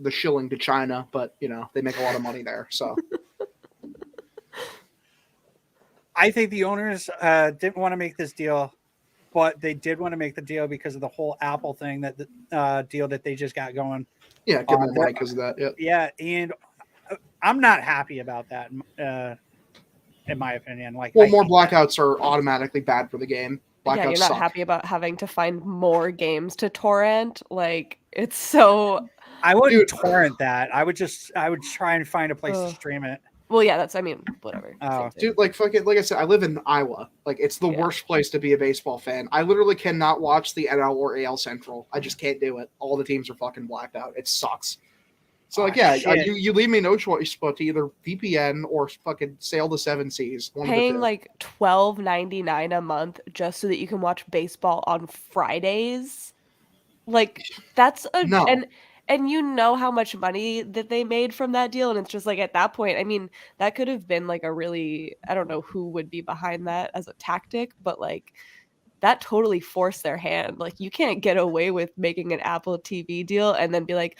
the shilling to China, but they make a lot of money there. So I think the owners didn't want to make this deal, but they did want to make the deal because of the whole Apple thing, that the deal that they just got going. Yeah, give them money because of that. Yep. Yeah, and I'm not happy about that, in my opinion. Like, more blackouts are automatically bad for the game. Blackouts you're not happy about having to find more games to torrent. Like, it's so. I wouldn't torrent that. I would try and find a place to stream it. Well, yeah, whatever. Oh. Dude, like I said, I live in Iowa. Like, it's the worst place to be a baseball fan. I literally cannot watch the NL or AL Central. I just can't do it. All the teams are fucking blacked out. It sucks. So, you leave me no choice but to either VPN or fucking sail the 7 seas. Paying like $12.99 a month just so that you can watch baseball on Fridays. Like, that's And you know how much money that they made from that deal, and it's just like at that point, I mean, that could have been like a really, I don't know who would be behind that as a tactic, but like that totally forced their hand. Like you can't get away with making an Apple TV deal and then be like,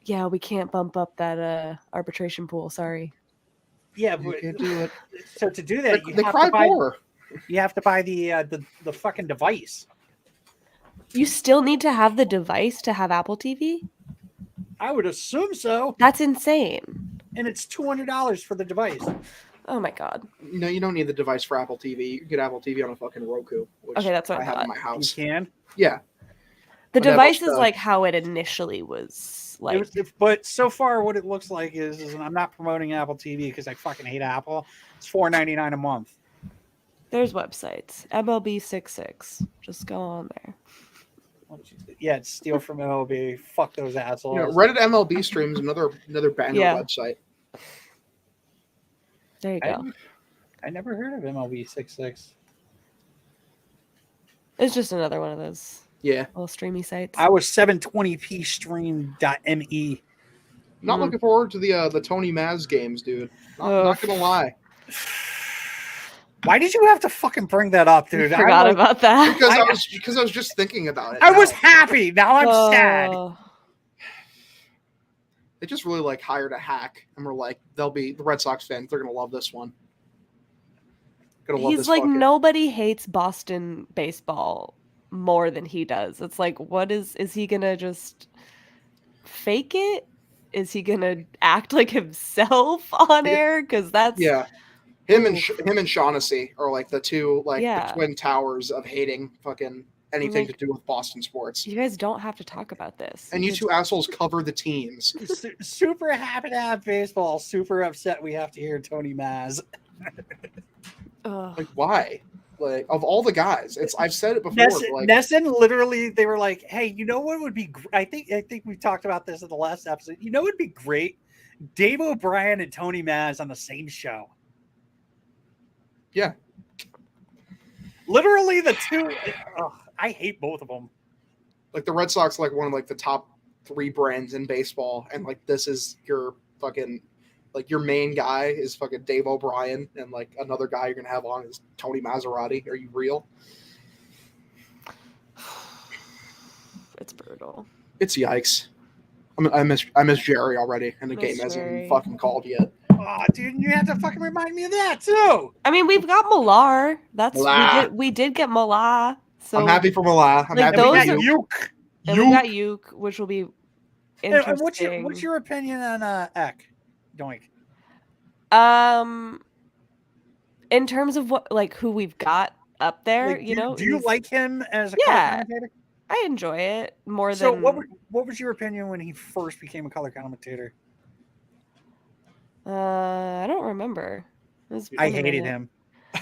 yeah, we can't bump up that arbitration pool. Sorry. Yeah, You but can't do it. so to do that, They cry poor. you have to buy the fucking device. You still need to have the device to have Apple TV? I would assume so, That's insane. and it's $200 for the device. Oh my god. No, you don't need the device for Apple TV. You can get Apple TV on a fucking Roku, which Okay, that's what I I have in thought. my You house. can. Yeah. The But that device was is the- like how it initially was like. But so far, what it looks like is and I'm not promoting Apple TV because I fucking hate Apple. It's $4.99 a month. There's websites. MLB 66. Just go on there. Yeah, it's steal from MLB. Fuck those assholes. You know, Reddit MLB streams another banger Yeah. website. There you go. I never heard of MLB 66. It's just another one of those Yeah. little streamy sites. I was 720p stream.me. Not Mm. looking forward to the Tony Maz games, dude. Not Ugh. gonna lie. Why did you have to fucking bring that up, dude? I forgot about that. Because I was just thinking about it. I was now. happy. Now I'm sad. Oh. They just really like hired a hack, and we're like, they'll be the Red Sox fans. They're gonna love this one. Gonna love He's this. like, fucking- nobody hates Boston baseball more than he does. It's like, what is he gonna just fake it? Is he gonna act like himself on Yeah. air? Because that's Yeah. Him and Oof. him and Shaughnessy are like the two Yeah. the twin towers of hating fucking anything Like- to do with Boston sports. you guys don't have to talk about this. And you just- two assholes cover the teams. Super happy to have baseball. Super upset we have to hear Tony Maz. Ugh. Like, why? Like, of all the guys, I've said it before. Like, Nesson literally, they were like, "Hey, you know what would be? I think we talked about this in the last episode. You know, what would be great? Dave O'Brien and Tony Maz on the same show. Yeah. Literally the two. I hate both of them. like the Red Sox, like one of like the top 3 brands in baseball, and like this is your fucking like your main guy is fucking Dave O'Brien, and like another guy you're gonna have on is Tony Maserati. Are you real? It's brutal. It's yikes. I miss Jerry already, and the Miss game hasn't Jerry. even fucking called yet. Oh, dude, you have to fucking remind me of that too. I mean, we've got Millar. Millar. We did get Millar. So I'm happy for Mala. I'm like, happy those for are- you. and we got Uke, which will be And interesting. what's your opinion on Eck? Doink. In terms of what like who we've got up there, Like, you know, do you he's- like him as a color Yeah. commentator? I enjoy it more So than what was your opinion when he first became a color commentator? I don't remember. I hated him.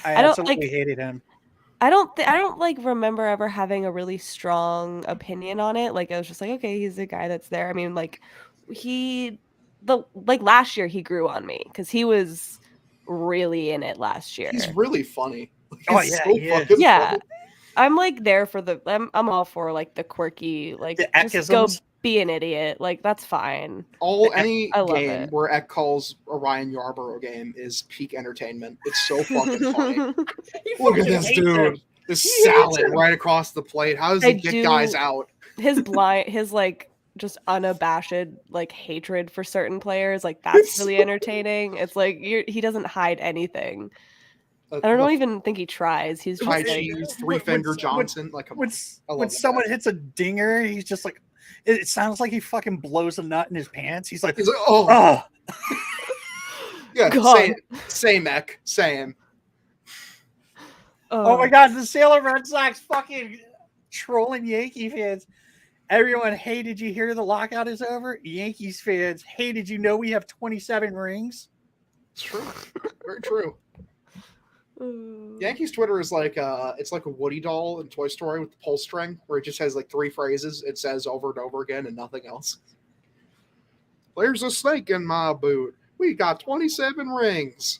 I I don't, absolutely like- hated him. I don't like remember ever having a really strong opinion on it. Like I was just like, okay, he's the guy that's there. I mean, like last year he grew on me because he was really in it last year. He's really funny. Like, Oh, he's yeah, so he is. fucking Yeah. funny. I'm like there for the I'm all for like the quirky, like The just go Eckisms? be an idiot. Like that's fine. Any I love game it. where Eck calls a Ryan Yarborough game is peak entertainment. It's so fucking funny. Look at this hates dude. him. This He hates salad him. right across the plate. How does he I get do- guys out? his like just unabashed like hatred for certain players, like that's It's really so- entertaining. It's like he doesn't hide anything. I don't even think he tries. He's just High like, cheese, 3-finger Johnson. Like, come on. I love When that someone guy. hits a dinger, he's just like, it sounds like he fucking blows a nut in his pants. He's like, He's like, oh, oh, yeah, God. same Eck, same. oh my God, the Salem Red Sox fucking trolling Yankee fans. Everyone, hey, did you hear the lockout is over? Yankees fans, hey, did you know we have 27 rings? It's true. Very true. "Ooh." Yankees Twitter is like it's like a Woody doll in Toy Story with the pull string, where it just has like 3 phrases it says over and over again and nothing else. There's a snake in my boot. We got 27 rings.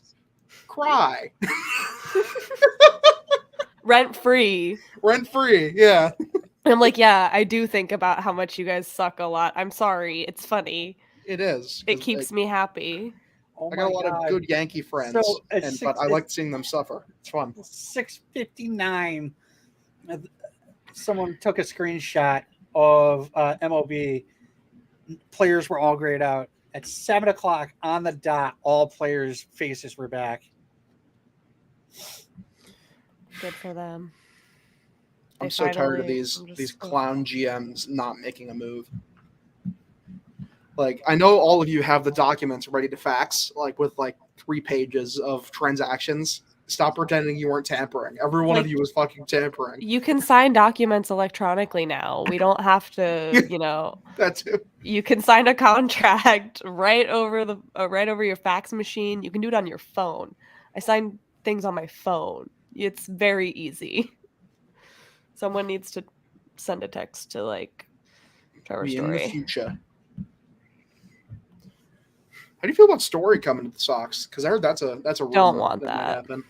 Cry. Rent free. Rent free. Yeah. I'm like, yeah, I do think about how much you guys suck a lot. I'm sorry. It's funny. It is. It 'cause, keeps me happy. Oh I got a my lot God. of good Yankee friends, So it's but I like seeing them suffer. It's fun. 6:59. Someone took a screenshot of MLB. Players were all grayed out. At 7 o'clock on the dot, all players' faces were back. Good for them. I'm They so tired of finally- these I'm just- these clown GMs not making a move. Like, I know all of you have the documents ready to fax, like with like 3 pages of transactions. Stop pretending you weren't tampering. Every one of Like, you was fucking tampering. You can sign documents electronically now. We don't have to, That too. you can sign a contract right over your fax machine. You can do it on your phone. I sign things on my phone. It's very easy. Someone needs to send a text to like Trevor Be in the Story. future. How do you feel about Story coming to the Sox? Because I heard that's a rumor Don't want might that. happen.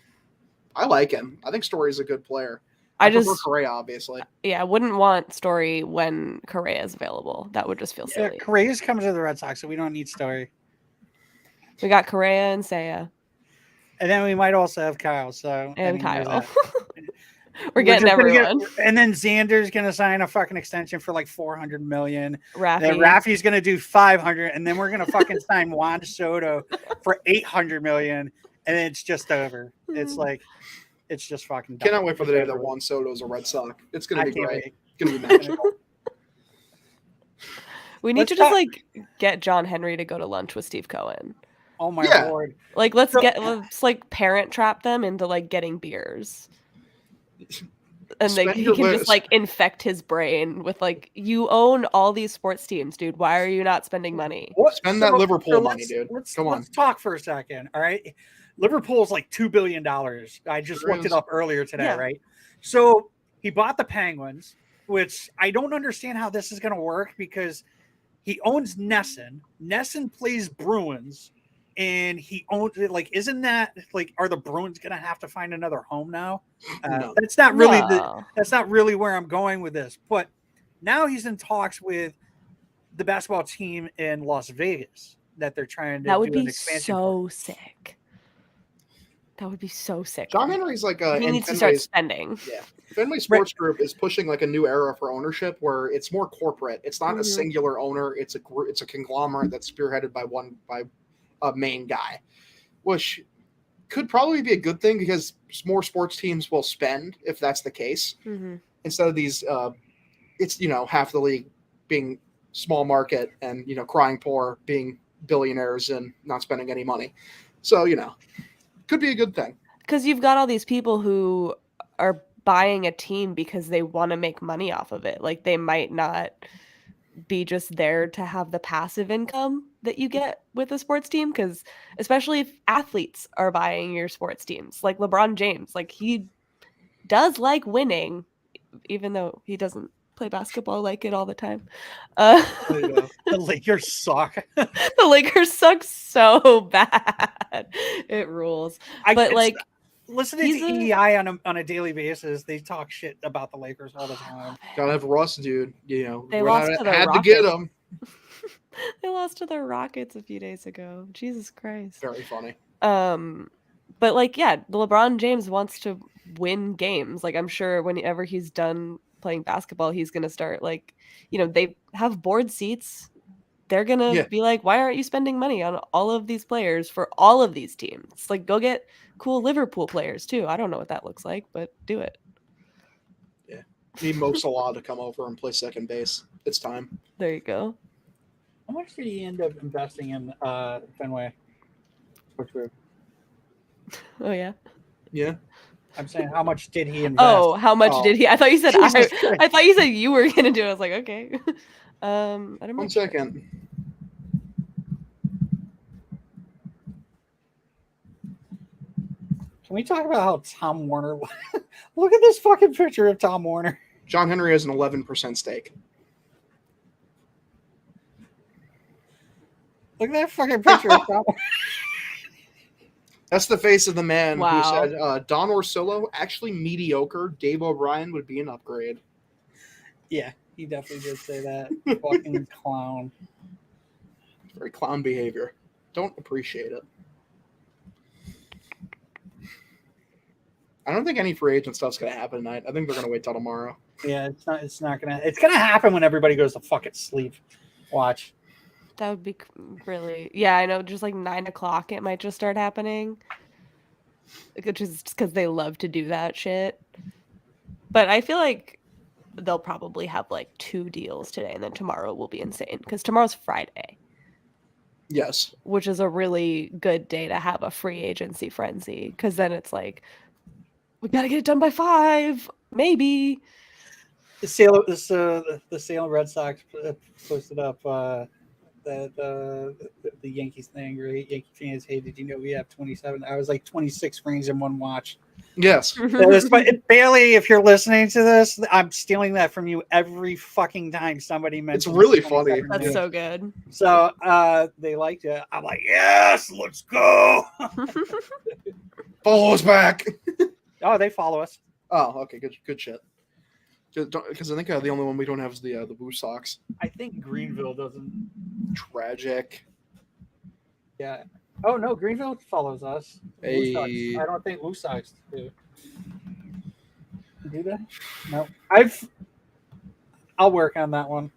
I like him. I think Story's a good player. I prefer just Correa, obviously. I wouldn't want Story when Correa is available. That would just feel Yeah, silly. Correa's coming to the Red Sox, so we don't need Story. We got Correa and Saya And then we might also have Kyle. So and I mean, there's Kyle. that. We're getting just gonna everyone. and then Xander's gonna sign a fucking extension for like $400 million. Rafi. Then Rafi's gonna do 500, and then we're gonna fucking sign Juan Soto for $800 million, and it's just over. It's like, it's just fucking. Cannot done. wait for the It's day that over. Juan Soto's a Red Sox. It's going I to be can't great. wait. It's going to be magical. We need Let's to just talk- like get John Henry to go to lunch with Steve Cohen. Oh my Yeah. lord! Like let's So- like parent trap them into like getting beers. And Spend like he your can just list. like infect his brain with like, you own all these sports teams, dude. Why are you not spending money? What? Spend that Liverpool money, let's- dude. Come on. Let's talk for a second. All right. Liverpool's like $2 billion. I just Sure looked is. it up earlier today, Yeah. right? So he bought the Penguins, which I don't understand how this is going to work because he owns Nesson. Nesson plays Bruins, and he owns it. Like, isn't that like, are the Bruins going to have to find another home now? No. That's not really No. that's not really where I'm going with this. But now he's in talks with the basketball team in Las Vegas that they're trying to That would do an be expansion so sick. That would be so sick. John Henry's like he in needs to start Fenway's, spending. Fenway Sports Group is pushing like a new era for ownership where it's more corporate. It's not a Mhm. singular owner. It's a conglomerate that's spearheaded by a main guy, which could probably be a good thing because more sports teams will spend if that's the case. Mhm. Instead of these, it's half the league being small market and crying poor being billionaires and not spending any money. So could be a good thing. Because you've got all these people who are buying a team because they want to make money off of it. Like they might not be just there to have the passive income that you get with a sports team. Because especially if athletes are buying your sports teams, like LeBron James, like he does like winning, even though he doesn't play basketball like it all the time. The Lakers suck. The Lakers suck so bad. It rules. But like, listening he's to a- EI on a daily basis, they talk shit about the Lakers all the time. Gotta have Russ, dude. They we're lost not- to the had to get Rockets. him. They lost to the Rockets a few days ago. Jesus Christ. Very funny. But like, yeah, LeBron James wants to win games. Like, I'm sure whenever he's done playing basketball, he's gonna start like, they have board seats. They're gonna Yeah. be like, why aren't you spending money on all of these players for all of these teams? Like, go get cool Liverpool players too. I don't know what that looks like, but do it. Need Mo Salah to come over and play second base. It's time. There you go. How much did he end up investing in Fenway Sports Group? Oh yeah. Yeah. I'm saying, how much did he invest? Oh, how much Oh. did he? I thought you said Jesus Christ. I thought you said you were gonna do it. I was like, okay. I don't know. 1 second. Can we talk about how Tom Warner? Look at this fucking picture of Tom Warner. John Henry has an 11% stake. Look at that fucking picture of Tom. That's the face of the man Wow. who said Don Orsillo, actually mediocre. Dave O'Brien would be an upgrade. Yeah, he definitely did say that. Fucking clown. Very clown behavior. Don't appreciate it. I don't think any free agent stuff's gonna happen tonight. I think they're gonna wait till tomorrow. Yeah, it's not gonna. It's gonna happen when everybody goes to fucking sleep. Watch. That would be really, yeah, I know, just like 9 o'clock, it might just start happening. Which is just because they love to do that shit. But I feel like they'll probably have like 2 deals today, and then tomorrow will be insane because tomorrow's Friday, Yes. which is a really good day to have a free agency frenzy because then it's like, we gotta get it done by 5, maybe. The Salem Red Sox posted up the Yankees thing, right? Yankee fans, hey, did you know we have 27? I was like 26 rings in one watch. Yes. But Bailey, if you're listening to this, I'm stealing that from you every fucking time somebody mentions. It's really funny. That's so good. So they liked it. I'm like, yes, let's go. Follow us back. Oh, they follow us. Oh, okay, good shit. Because I think the only one we don't have is the Blue Sox. I think Greenville doesn't. Tragic. Yeah. Oh no, Greenville follows us. Blue Sox. Hey. I don't think Blue Sox do. Do they? No. I'll work on that one.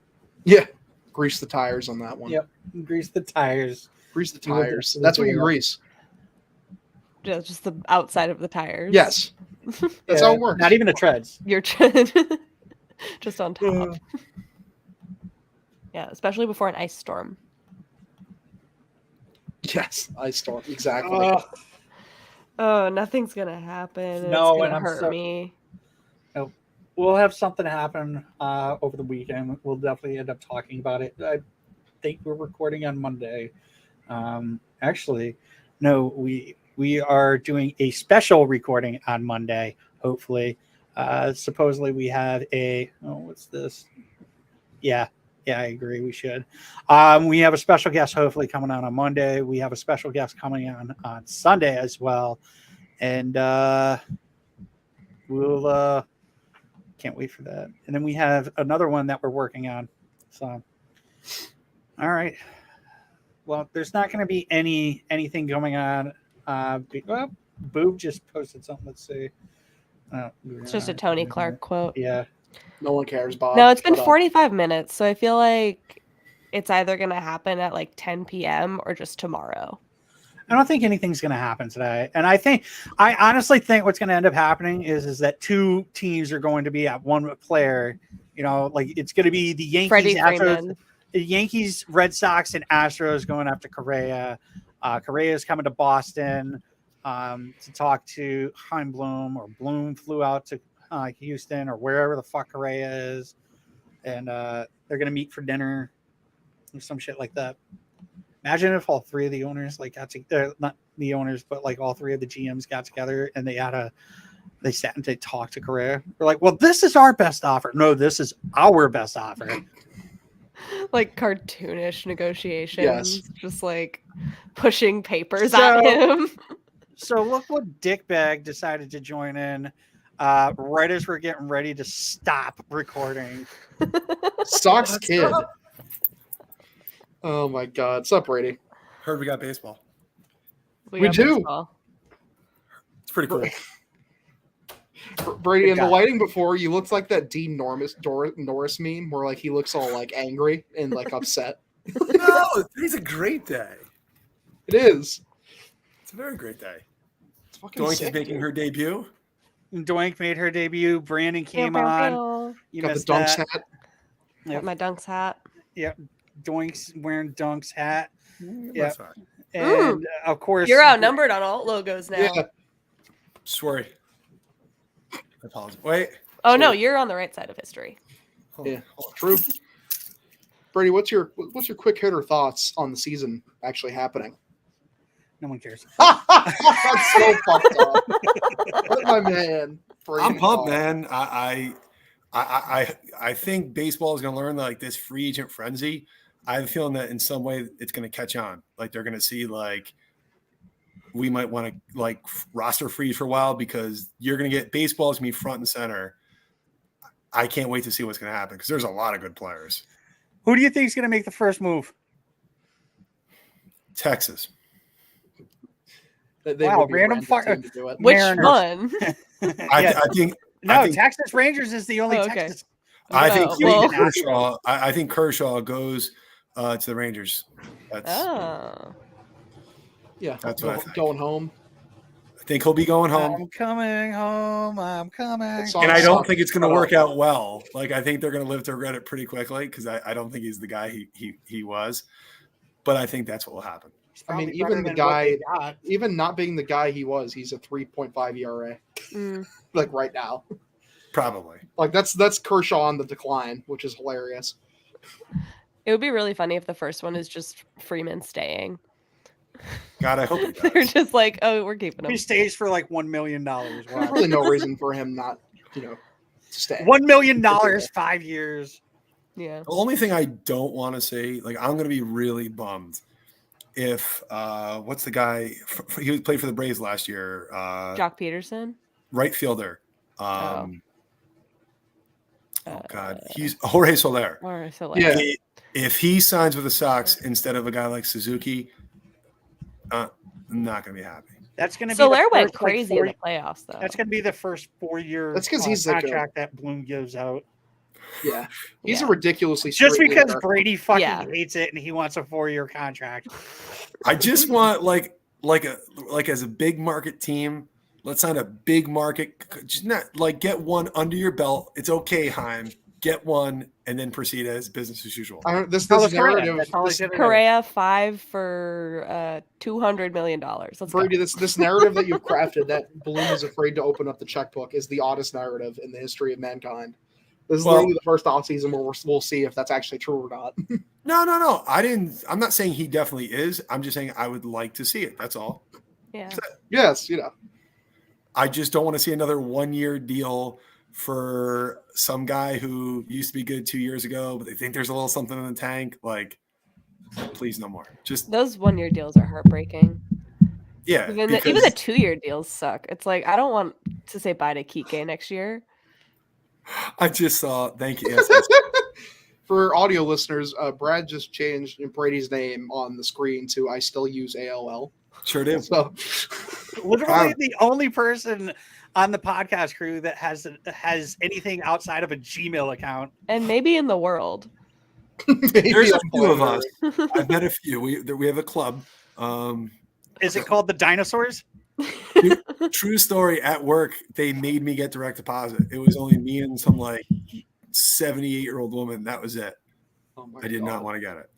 Yeah. Grease the tires on that one. Yep. Grease the tires. Grease the You would tires. do- That's what do you that. grease. Yeah, just the outside of the tires. Yes. That's how it works. Not even the treads. You're just on top. Yeah, especially before an ice storm. Yes. Ice storm. Exactly. Oh, nothing's gonna happen. No, It's and gonna I'm hurt so- me. We'll have something happen over the weekend. We'll definitely end up talking about it. I think we're recording on Monday. Actually, no, we are doing a special recording on Monday. Hopefully, supposedly we have what's this? Yeah, I agree. We should. We have a special guest hopefully coming on Monday. We have a special guest coming on Sunday as well, and we'll. Can't wait for that. And then we have another one that we're working on. So, all right. Well, there's not going to be anything going on. Well, Boob just posted something. Let's see. It's just a Tony Clark quote. Yeah. No one cares, Bob. No, it's been Shut up. 45 minutes, so I feel like it's either gonna happen at like 10 p.m. or just tomorrow. I don't think anything's going to happen today. And I honestly think what's going to end up happening is that 2 teams are going to be at one player. You know, like it's going to be the Yankees, Freddie Astros, Freeman. the Yankees, Red Sox, and Astros going after Correa. Correa is coming to Boston to talk to Chaim Bloom, or Bloom flew out to Houston or wherever the fuck Correa is. And they're going to meet for dinner or some shit like that. Imagine if all 3 of the owners not the owners, but like all 3 of the GMs got together and they sat and they talked to Correa. We're like, well, this is our best offer. No, this is our best offer. Like cartoonish negotiations. Yes. Just like pushing papers at him. So look what Dickbag decided to join in right as we're getting ready to stop recording. Sox kid. Oh my God. What's up, Brady? Heard we got baseball. We got do. baseball. It's pretty cool. Brady, Good in the guy. lighting before, you looked like that Dean Norris meme where like he looks all like angry and like upset. No, today's a great day. It is. It's a very great day. It's fucking Doink is sick, making dude. her debut. Doink made her debut. Brandon came Pew, pew, on. pew. You Got the missed dunks that. hat. Yep. My Dunks hat. Doink's wearing Dunk's hat. That's fine. And of course, You're outnumbered on alt logos now. Yeah. Sorry. I apologize. Wait. Oh no, you're on the right side of history. Hold Yeah. hold on. True. Brady, what's your quick hitter thoughts on the season actually happening? no one cares. That's so fucked up. Let my man. Brady I'm pumped, talk. man. I think baseball is going to learn like this free agent frenzy. I have a feeling that in some way it's going to catch on. Like they're going to see like we might want to like roster freeze for a while because you're going to get baseball's going to be front and center. I can't wait to see what's going to happen because there's a lot of good players. Who do you think is going to make the first move? Texas. They Wow, would be a random random fucker. team to do it. Which Mariners. one? Yeah. I think No, think- Texas Rangers is the only Oh, okay. Texas. I think well, Kershaw. I think Kershaw goes to the Rangers. That's Yeah, That's what I think. going home. I think he'll be going home. I'm coming home. I'm coming. And I don't think it's going to work out well. Like I think they're going to live to regret it pretty quickly because I don't think he's the guy he was. But I think that's what will happen. I mean, Probably even better the than what guy, they got. even not being the guy he was, he's a 3.5 ERA. Like right now. Probably. Like that's Kershaw on the decline, which is hilarious. it would be really funny if the first one is just Freeman staying. God, I hope he They're does. just like, oh, we're keeping He him. stays for like $1 million. There's Wow. really no reason for him not, to stay. $1 million, 5 years. Yeah. The only thing I don't want to say, like I'm going to be really bummed if what's the guy? He played for the Braves last year. Jock Peterson. Right fielder. Oh God, he's Jorge Soler. Or so Yeah. If he signs with the Sox instead of a guy like Suzuki, I'm not going to be happy. That's going to be Soler the went first, like, crazy in the playoffs, though. That's going to be the first 4-year That's 'cause he's like a- contract that Bloom gives out. Yeah. He's Yeah. a ridiculously Just straight because leader. Brady fucking Yeah. hates it and he wants a 4-year contract. I just want like as a big market team, let's sign a big market. Just not like get one under your belt. It's okay, Heim. Get one and then proceed as business as usual. This Carlos Correa, narrative, that's all this, I did. Correa 5 for $200 million. Let's Brady, go. this narrative that you've crafted that Bloom is afraid to open up the checkbook is the oddest narrative in the history of mankind. This is literally the first offseason where we'll see if that's actually true or not. No. I'm not saying he definitely is. I'm just saying I would like to see it. That's all. Yeah. Yes, I just don't want to see another 1-year deal for some guy who used to be good 2 years ago, but they think there's a little something in the tank. Like, please, no more. Just Those 1-year deals are heartbreaking. yeah. Even the 2-year deals suck. It's like, I don't want to say bye to Kike next year. I just saw. Thank you. Yes, For audio listeners, Brad just changed Brady's name on the screen to I still use AOL. sure do. So Literally the only person on the podcast crew that has anything outside of a Gmail account. And maybe in the world. maybe There's a I'm few of playing us. I've met a few. We have a club. Is it called the Dinosaurs? True story. At work, they made me get direct deposit. It was only me and some like 78-year-old woman. That was it. Oh my I did not God. want to get it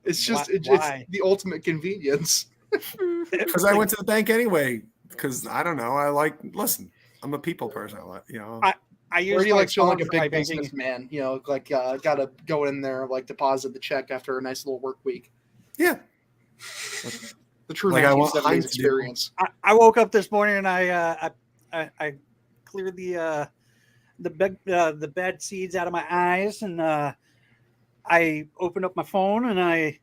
It's just it's Why? the ultimate convenience. because I went to the bank anyway. Because I don't know. Listen, I'm a people person. I use Brady my likes feeling like phone a for my big banking. businessman, gotta go in there, like deposit the check after a nice little work week. Yeah. The true Like I want 1970s Heinz to do. experience. I woke up this morning and I cleared the bad seeds out of my eyes, and I opened up my phone and I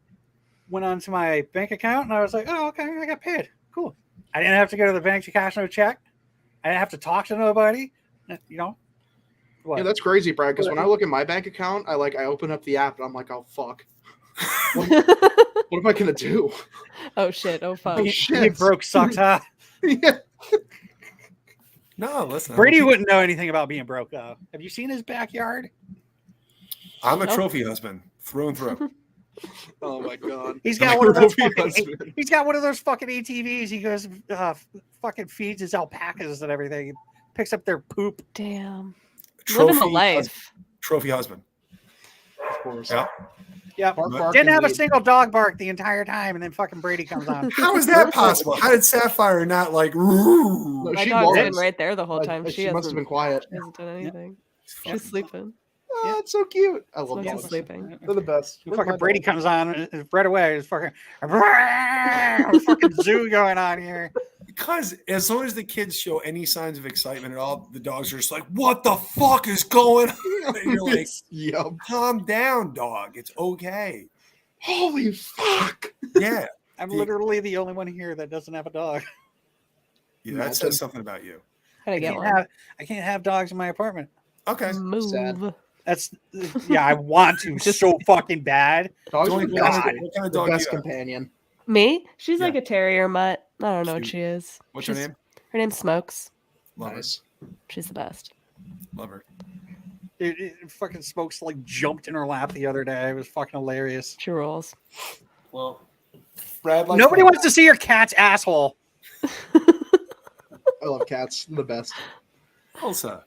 went onto my bank account and I was like, oh, okay, I got paid. Cool. I didn't have to go to the bank to cash no check. I didn't have to talk to nobody. What? Yeah, that's crazy, Brad. Because when I look at my bank account, I open up the app and I'm like, oh fuck, what am I gonna do? Oh shit. Oh fuck. Oh He shit, broke sucks, huh? yeah. No, listen. Brady wouldn't know anything about being broke, though. Have you seen his backyard? I'm a Nope. trophy husband through and through. Oh my god. He's got one of those Trophy fucking, husband. he's got one of those fucking ATVs. He goes fucking feeds his alpacas and everything. He picks up their poop. Damn. Trophy Living the life. Trophy husband. Of course. Yeah. Yeah. Bark, bark, Didn't have a indeed. single dog bark the entire time, and then fucking Brady comes on. How is that possible? How did Sapphire not like? No, My she dog's was. been right there the whole time. She must have been quiet. hasn't done anything. Yeah. She's sleeping. Oh, it's so cute. I love Smoking, dogs. sleeping. They're the best. Fucking Brady comes on right away. It's fucking fucking zoo going on here. Because as soon as the kids show any signs of excitement at all, the dogs are just like, "What the fuck is going on?" And you're like, Yep. "Calm down, dog. It's okay." Holy fuck. Yeah, I'm literally the only one here that doesn't have a dog. yeah, that says something about you. Gotta I get can't one. have dogs in my apartment. Okay. Move. That's I want to so fucking bad. Dogs are Doink, the what best, kind of the dog do best you have? companion. Me? She's Yeah. like a terrier mutt. I don't know what Cute. she is. What's her name? Her name's Smokes. Love Nice. She's the best. her. Love her. It fucking Smokes like jumped in her lap the other day. It was fucking hilarious. She rules. Well, Brad likes Nobody my- wants to see your cat's asshole. I love cats. They're the best. Elsa.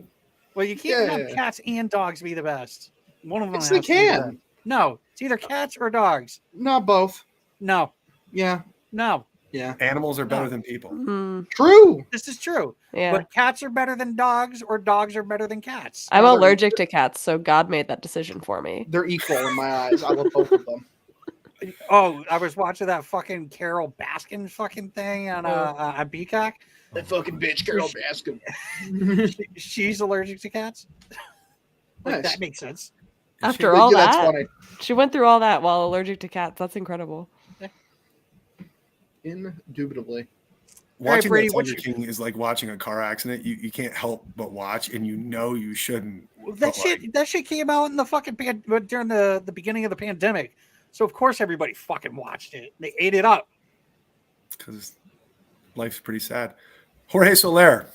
Well, you can't have Yeah. cats and dogs be the best. One of them Yes, has they to be the can. best. No, it's either cats or dogs. Not both. No, Yeah. no, Yeah. Animals are better No. than people. Mm, True. this is true. yeah. But cats are better than dogs, or dogs are better than cats. I'm No, they're- allergic to cats, so God made that decision for me. They're equal in my eyes. I love both of them. Oh, I was watching that fucking Carol Baskin fucking thing on Peacock. That fucking bitch, Carol Baskin. She's allergic to cats. Like, Nice. that makes sense. After all That's that, funny. she went through all that while allergic to cats. That's incredible. Indubitably. right, Watching Brady, that what's Tiger King is like watching a car accident. You can't help but watch, and you know you shouldn't. That but, like, shit came out in the fucking during the beginning of the pandemic. So of course everybody fucking watched it. They ate it up. because life's pretty sad. Jorge Soler,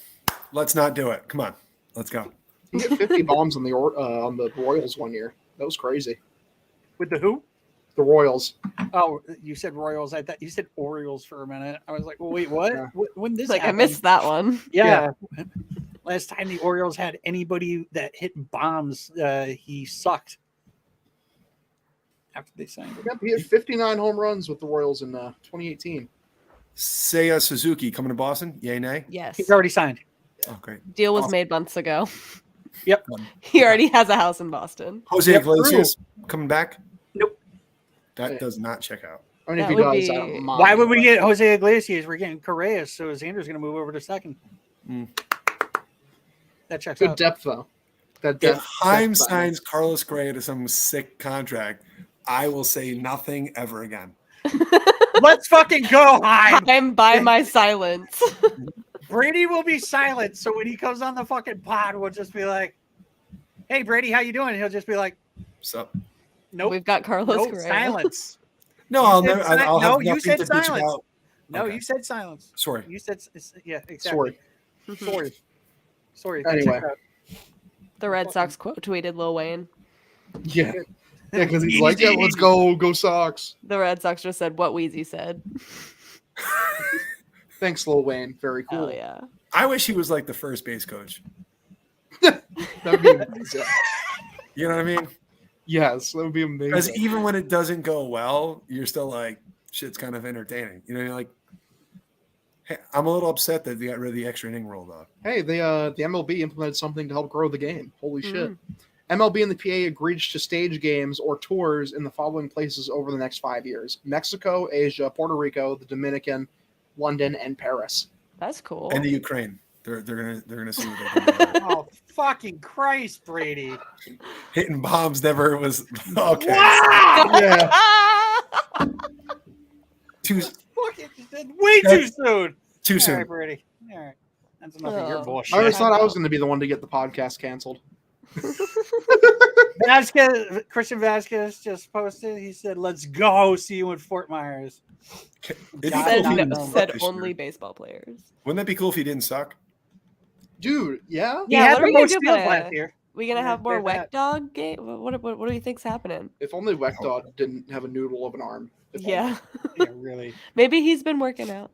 let's not do it. Come on, let's go. He hit 50 bombs on the Royals one year. That was crazy. With the who? The Royals. Oh, you said Royals. I thought you said Orioles for a minute. I was like, well, wait, what? Yeah. When this It's like happened? I missed that one. Yeah. Last time the Orioles had anybody that hit bombs, he sucked. After they signed him. Yep, he had 59 home runs with the Royals in 2018. Seiya Suzuki coming to Boston? Yay, nay? Yes. He's already signed. Oh, great. Deal was Awesome. made months ago. Yep. He already has a house in Boston. Jose Yep, Iglesias coming back? Nope. That does not check out. I mean, if That he would does, I be- don't mind. Why would we get Jose Iglesias? We're getting Correa, so Xander's going to move over to second. Mm. That checks Good out. depth, though. That If depth. Heim depth signs Carlos Correa to some sick contract, I will say nothing ever again. Let's fucking go, Heim. I'm by my silence. Brady will be silent, so when he comes on the fucking pod, we'll just be like, "Hey, Brady, how you doing?" He'll just be like, So "Nope, We've got Carlos nope, Correa. silence." no, You I'll said never. si- I'll no, have you nothing said to bitch silence. about. No, Okay. you said silence. Sorry. You said, yeah, exactly. Sorry. Sorry. Anyway. The Red Sox quote tweeted Lil Wayne. Yeah. Yeah, because he's like, yeah, let's go Sox. The Red Sox just said what Wheezy said. Thanks, Lil Wayne. Very cool. Hell yeah. I wish he was like the first base coach. That would be amazing. You know what I mean? Yes, that would be Because amazing. even when it doesn't go well, you're still like, shit's kind of entertaining. You know, you're like, hey, I'm a little upset that they got rid of the extra inning rule, though. Hey, the MLB implemented something to help grow the game. Holy shit. MLB and the PA agreed to stage games or tours in the following places over the next 5 years: Mexico, Asia, Puerto Rico, the Dominican, London, and Paris. That's cool. And the Ukraine. They're gonna see what they can do. Oh, fucking Christ, Brady. Hitting bombs never was okay. Wow! Yeah. Too Fucking way too soon. too All soon. right, Brady. All right. That's enough of your Oh. bullshit. I always thought I was going to be the one to get the podcast canceled. Vasquez, Christian Vasquez just posted. He said, "Let's go. See you in Fort Myers." It'd God, be said, cool if he no, didn't no, suck said this only year. baseball players. Wouldn't that be cool if he didn't suck? Dude, yeah? He Yeah, had what are the we gonna most do steals about last it? year. We gonna Yeah, have more fair Weck that. Dog game? What do you think's happening? If only Weckdot didn't have a noodle of an arm. If Yeah. Yeah, really. Maybe he's been working out.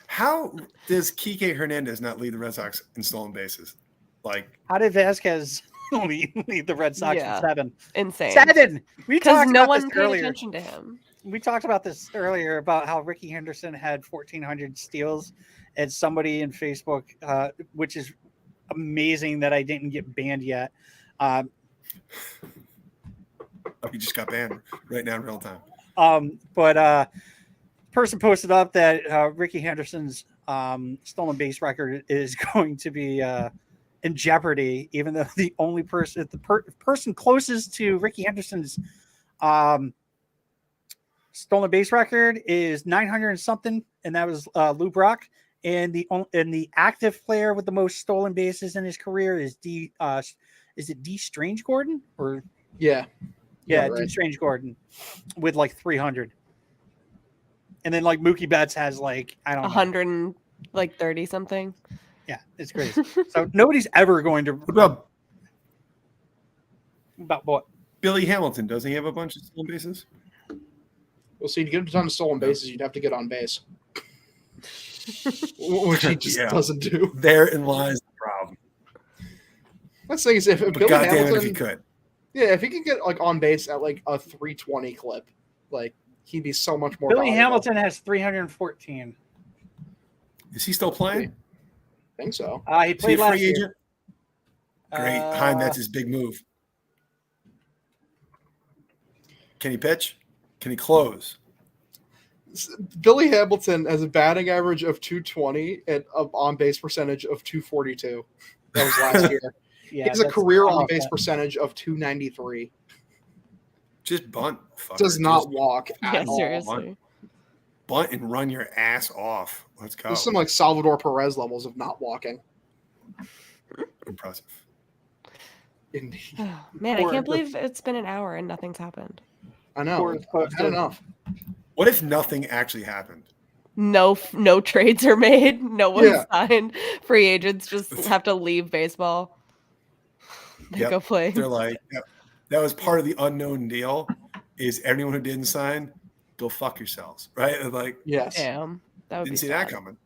How does Kike Hernandez not lead the Red Sox in stolen bases? Like, How did Vasquez only lead the Red Sox Yeah. with 7? Insane. 7. We Because talked no about one this paid earlier. attention to him. We talked about this earlier about how Ricky Henderson had 1,400 steals, and somebody in Facebook, which is amazing that I didn't get banned yet. oh, he just got banned right now in real time. But person posted up that Ricky Henderson's stolen base record is going to be in jeopardy, even though the only person, person closest to Ricky Henderson's stolen base record is 900 and something, and that was Lou Brock. And the active player with the most stolen bases in his career is is it D Strange Gordon or Yeah. yeah, Right. D Strange Gordon with like 300. And then like Mookie Betts has like I don't know. 130 something. Yeah, it's crazy. So nobody's ever going to What about what? Billy Hamilton? Doesn't he have a bunch of stolen bases? Well, see, to get a ton of stolen bases, you'd have to get on base, which he just Yeah. doesn't do. Therein lies the problem. That's the thing is, if But Billy goddamn it, Hamilton, if he could. yeah, if he could get like on base at like a 320 clip, like he'd be so much more. Billy valuable. Hamilton has 314. Is he still playing? I think so. He Is he played a last free year. agent? Great. Heim, that's his big move. Can he pitch? Can he close? Billy Hamilton has a batting average of 220 and an on base percentage of 242. That was last year. Yeah, He has a that's career almost on base that. percentage of 293. Just bunt. Fucker. Does not Just walk Yeah, at all. seriously. bunt and run your ass off. Let's go. There's some like Salvador Perez levels of not walking. Impressive. Indeed. Oh, man, I Poor- can't believe it's been an hour and nothing's happened. I know. Poor I've posted. had enough. What if nothing actually happened? No trades are made. No one's Yeah. signed. Free agents just have to leave baseball. They Yep. go play. They're like, yep, that was part of the unknown deal. Is anyone who didn't sign, go fuck yourselves, right? And like, Yes. Damn, that would didn't be see sad. that coming.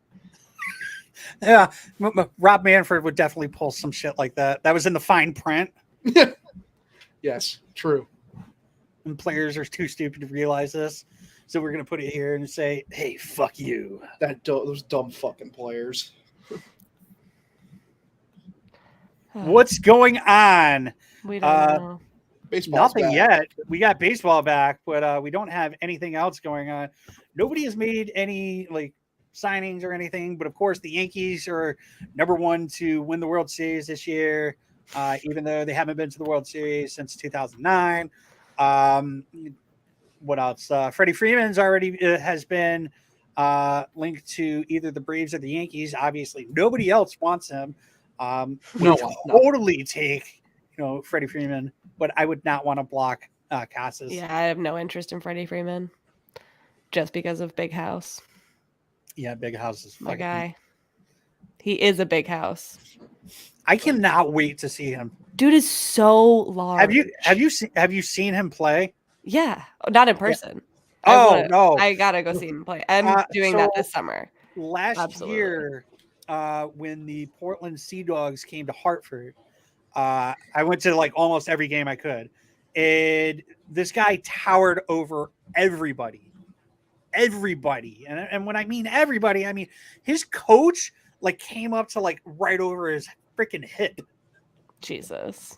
Yeah, Rob Manfred would definitely pull some shit like that. That was in the fine print, Yes. True. and players are too stupid to realize this. So we're gonna put it here and say, "Hey, fuck you." Those dumb fucking players. What's going on? We don't know. Baseball's Nothing back. yet. We got baseball back, but we don't have anything else going on. Nobody has made any like signings or anything. But of course, the Yankees are number one to win the World Series this year, even though they haven't been to the World Series since 2009. What else? Freddie Freeman's already has been linked to either the Braves or the Yankees. Obviously, nobody else wants him. No Would one, no. totally take Freddie Freeman, but I would not want to block Casas. Yeah, I have no interest in Freddie Freeman, just because of Big House. Yeah, Big House is My fucking. guy. He is a big house. I cannot wait to see him. Dude is so large. Have you seen him play? Yeah, not in person. Oh, no. I gotta go see him play. I'm doing that this summer. Last Absolutely. year, when the Portland Sea Dogs came to Hartford, I went to like almost every game I could, and this guy towered over everybody, and when I mean everybody, I mean his coach like came up to like right over his freaking hip. Jesus.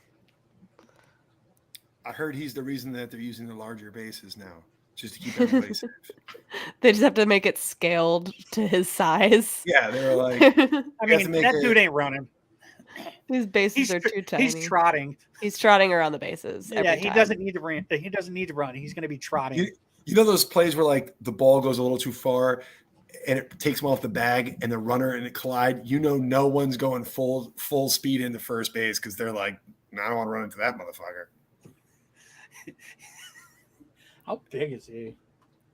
I heard he's the reason that they're using the larger bases now, just to keep everybody safe. They just have to make it scaled to his size. Yeah, they were like, I You have mean, to make that it- dude ain't running. These bases are too tiny. He's trotting. He's trotting around the bases. Yeah, every he time. doesn't need to run. He doesn't need to run. He's going to be trotting. you know those plays where like the ball goes a little too far and it takes him off the bag and the runner and it collide. No one's going full speed into first base because they're like, no, I don't want to run into that motherfucker. How big is he?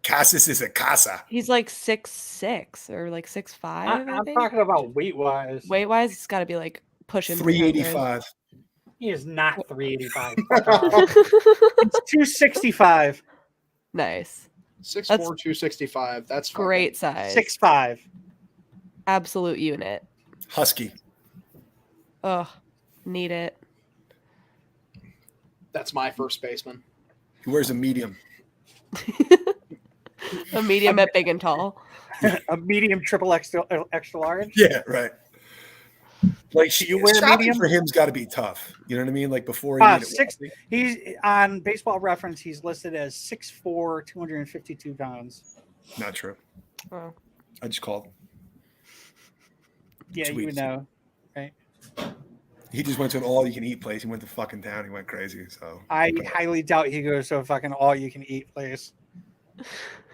Casas is a casa. He's like 6'6" or like 6'5". I'm talking about weight wise. Weight wise, it's got to be like pushing 385. He is not 385. It's 265. Nice, 6'4", That's 265. That's fucking- great size. 6'5. Absolute unit. Husky. Ugh, need it. That's my first baseman. He wears a medium. A medium at big and tall. A medium triple extra large. Yeah, right. Like You wear shopping medium? for him's got to be tough. You know what I mean? Like before he needed Six. He's on Baseball Reference. He's listed as 6'4", 252 pounds. Not true. Oh. I just called him. Yeah, you Sweet. would know, right? He just went to an all-you-can-eat place. He went to fucking town. He went crazy. So I highly doubt he goes to a fucking all-you-can-eat place.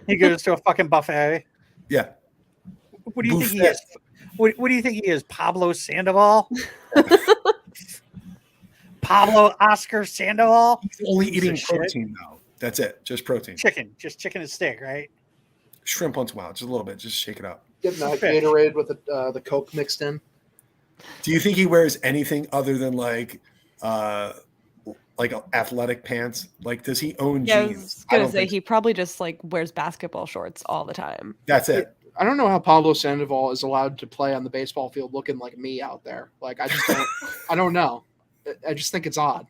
He goes to a fucking buffet. yeah, What do you think he is? What do you think he is? Pablo Sandoval? Pablo Oscar Sandoval? He's only Piece eating of shit. protein now. That's it. Just protein. Chicken. Just chicken and steak, right? Shrimp once in a while. Just a little bit. Just shake it up. Getting that Fish. Gatorade with the Coke mixed in. Do you think he wears anything other than like athletic pants? Like, does he own Yeah, I jeans? was I gonna don't say think he probably just like wears basketball shorts all the time. That's it. I don't know how Pablo Sandoval is allowed to play on the baseball field looking like me out there. Like, I just don't. I don't know. I just think it's odd.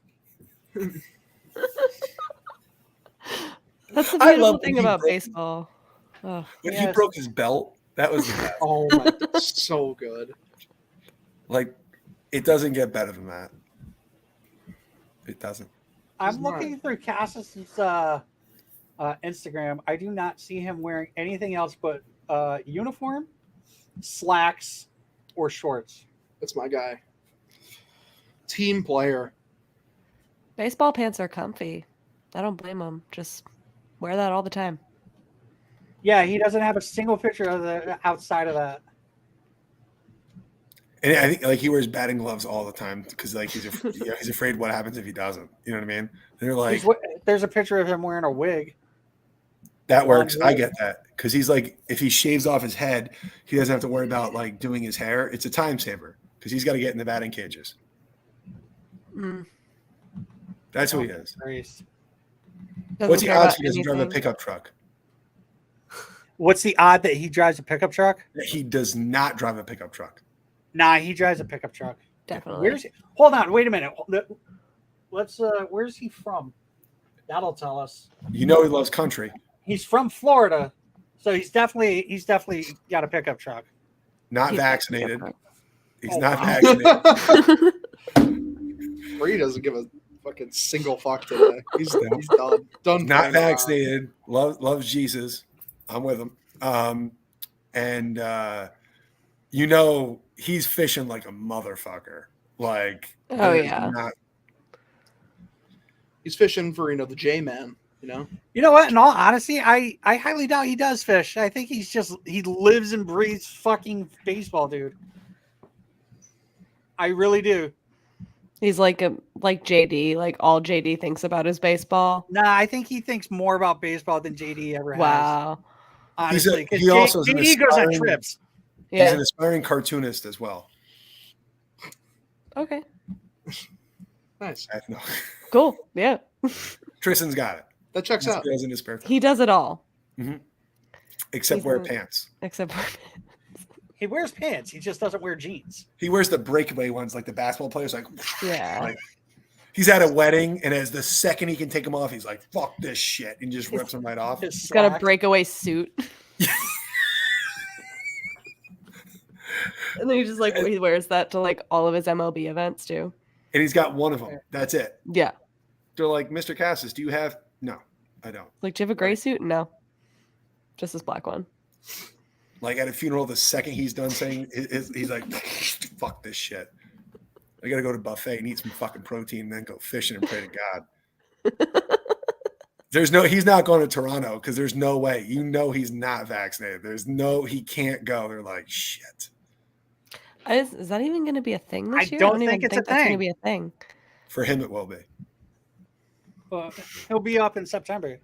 That's the I beautiful love thing when he about broke- baseball. Oh, When he Yes. broke his belt, that was the best. Oh my, so good. Like, it doesn't get better than that. It doesn't. I'm He's not. looking through Cassis's Instagram. I do not see him wearing anything else but uniform, slacks, or shorts. That's my guy. Team player. baseball pants are comfy. I don't blame him. Just wear that all the time. Yeah, he doesn't have a single picture of the outside of that. And I think like he wears batting gloves all the time because like he's afraid what happens if he doesn't. You know what I mean? And they're like, There's a picture of him wearing a wig. that works. I get that because he's like, if he shaves off his head, he doesn't have to worry about like doing his hair. It's a time saver because he's got to get in the batting cages. Mm. That's who he is. Christ. Doesn't What's the care odds about he doesn't drive a anything. pickup truck? What's the odd that he drives a pickup truck? He does not drive a pickup truck. Nah, he drives a pickup truck. Definitely. Where's he? Hold on, wait a minute. Let's where's he from? That'll tell us. You know he loves country. He's from Florida, so he's definitely got a pickup truck. Not He's vaccinated. different. He's Oh, not wow. vaccinated. Brady doesn't give a fucking single fuck today. He's done. Done. Not playing around. vaccinated. Loves Jesus. I'm with him. You know he's fishing like a motherfucker. Like, Oh, there's yeah. not- He's fishing for the J man. You know. You know what? In all honesty, I highly doubt he does fish. I think he lives and breathes fucking baseball, dude. I really do. He's like JD. Like all JD thinks about is baseball. Nah, I think he thinks more about baseball than JD ever has. Wow. Honestly, he also is an JD goes on aspiring- trips. He's Yeah. an aspiring cartoonist as well. Okay. Nice. I know. Cool. Yeah. Tristan's got it. That checks He out. does in his spare time. He does it all. Except he's wear a- pants. Except for He wears pants. He just doesn't wear jeans. He wears the breakaway ones like the basketball players. Like, yeah. like he's at a wedding, and as the second he can take them off, he's like, "Fuck this shit," and just rips them right off. His He's got a slacks. breakaway suit. And then he just like he wears that to like all of his MLB events too. And he's got one of them. That's it. Yeah. They're like, "Mr. Cassis, do you have?" No, I don't. Like, do you have a gray suit? No. Just this black one. Like at a funeral, the second he's done saying, he's like, "Fuck this shit. I gotta go to buffet and eat some fucking protein, and then go fishing and pray to God." He's not going to Toronto because there's no way. You know he's not vaccinated. He can't go. They're like, shit. Is that even going to be a thing this I year? don't I don't think even it's a think that's going thing. to be a thing. For him, it will be. Well, he'll be up in September.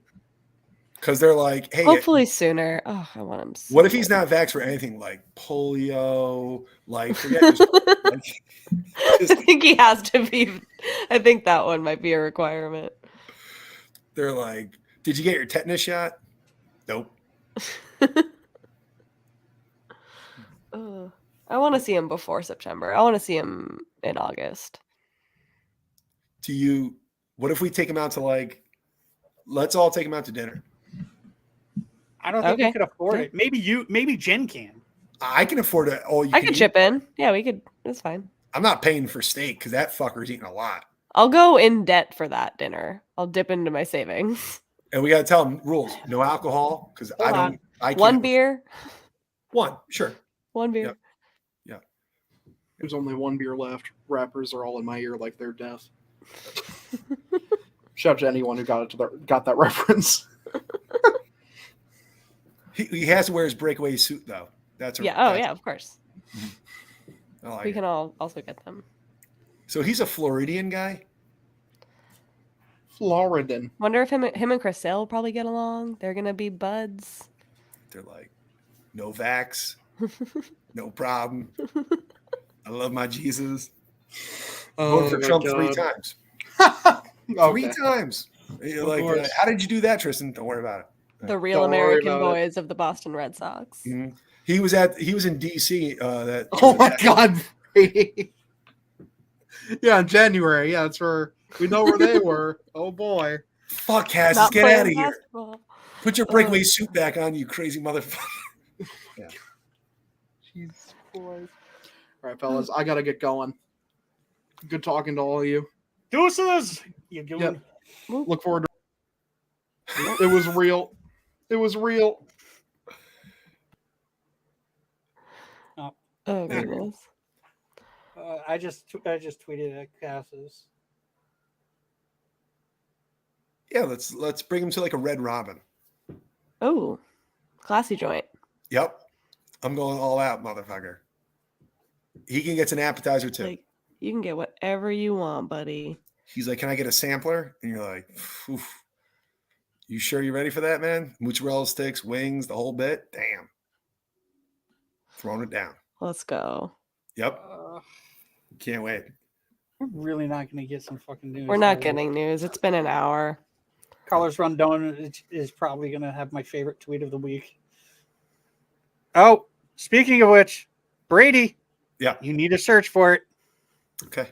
Because they're like, hey, Hopefully sooner. Oh, I want him. So what if he's bad. not vaxxed for anything like polio? Like, forget this. Like, I think he has to be. I think that one might be a requirement. they're like, did you get your tetanus shot? Nope. I want to see him before September. I want to see him in August. What if we take him out to like, let's all take him out to dinner. I don't think Okay. you could afford Yeah. it. Maybe Jen can. I can afford it. I could chip in. Yeah, we could. It's fine. I'm not paying for steak because that fucker's eating a lot. I'll go in debt for that dinner. I'll dip into my savings. And we got to tell him rules: no alcohol because I Hold don't. on. I can't. One beer. One, sure. One beer. Yep. There's only one beer left. Rappers are all in my ear like they're deaf. Shout out to anyone who got that reference. He has to wear his breakaway suit though. That's Yeah. Oh, yeah, of course. I like We it. can all also get them. So he's a Floridian guy. Floridan. Wonder if him and Chris Sale will probably get along. They're gonna be buds. They're like, no vax, no problem. I love my Jesus. Voted for my Trump God. 3 times. Okay. 3 times. You're Of like, course. how did you do that, Tristan? Don't worry about it. The real Don't worry American about it. boys of the Boston Red Sox. Mhm. He was in DC. That Oh my God. Brady. Yeah, in January. Yeah, that's where we know where they were. Oh boy. fuck Cass, Not get playing out of here. basketball. Put your breakaway suit back on, you crazy motherfucker. Jesus Christ. All right, fellas, I gotta get going. Good talking to all of you. Deuces. You going? Yep. Look forward to it. Was real. It was real. Oh Yeah. goodness. I just tweeted at Cass's. Yeah, let's bring him to like a Red Robin. Oh, classy joint. Yep. I'm going all out, motherfucker. He can get an appetizer too. Like you can get whatever you want, buddy. He's like, can I get a sampler? And you're like, oof. You sure you're ready for that, man? Mozzarella sticks, wings, the whole bit? Damn. Throwing it down. Let's go. Yep. Can't wait. We're really not going to get some fucking news. We're not getting news. It's been an hour. Carlos Rondon is probably going to have my favorite tweet of the week. Oh, speaking of which, Brady. Yeah. You need to search for it. Okay.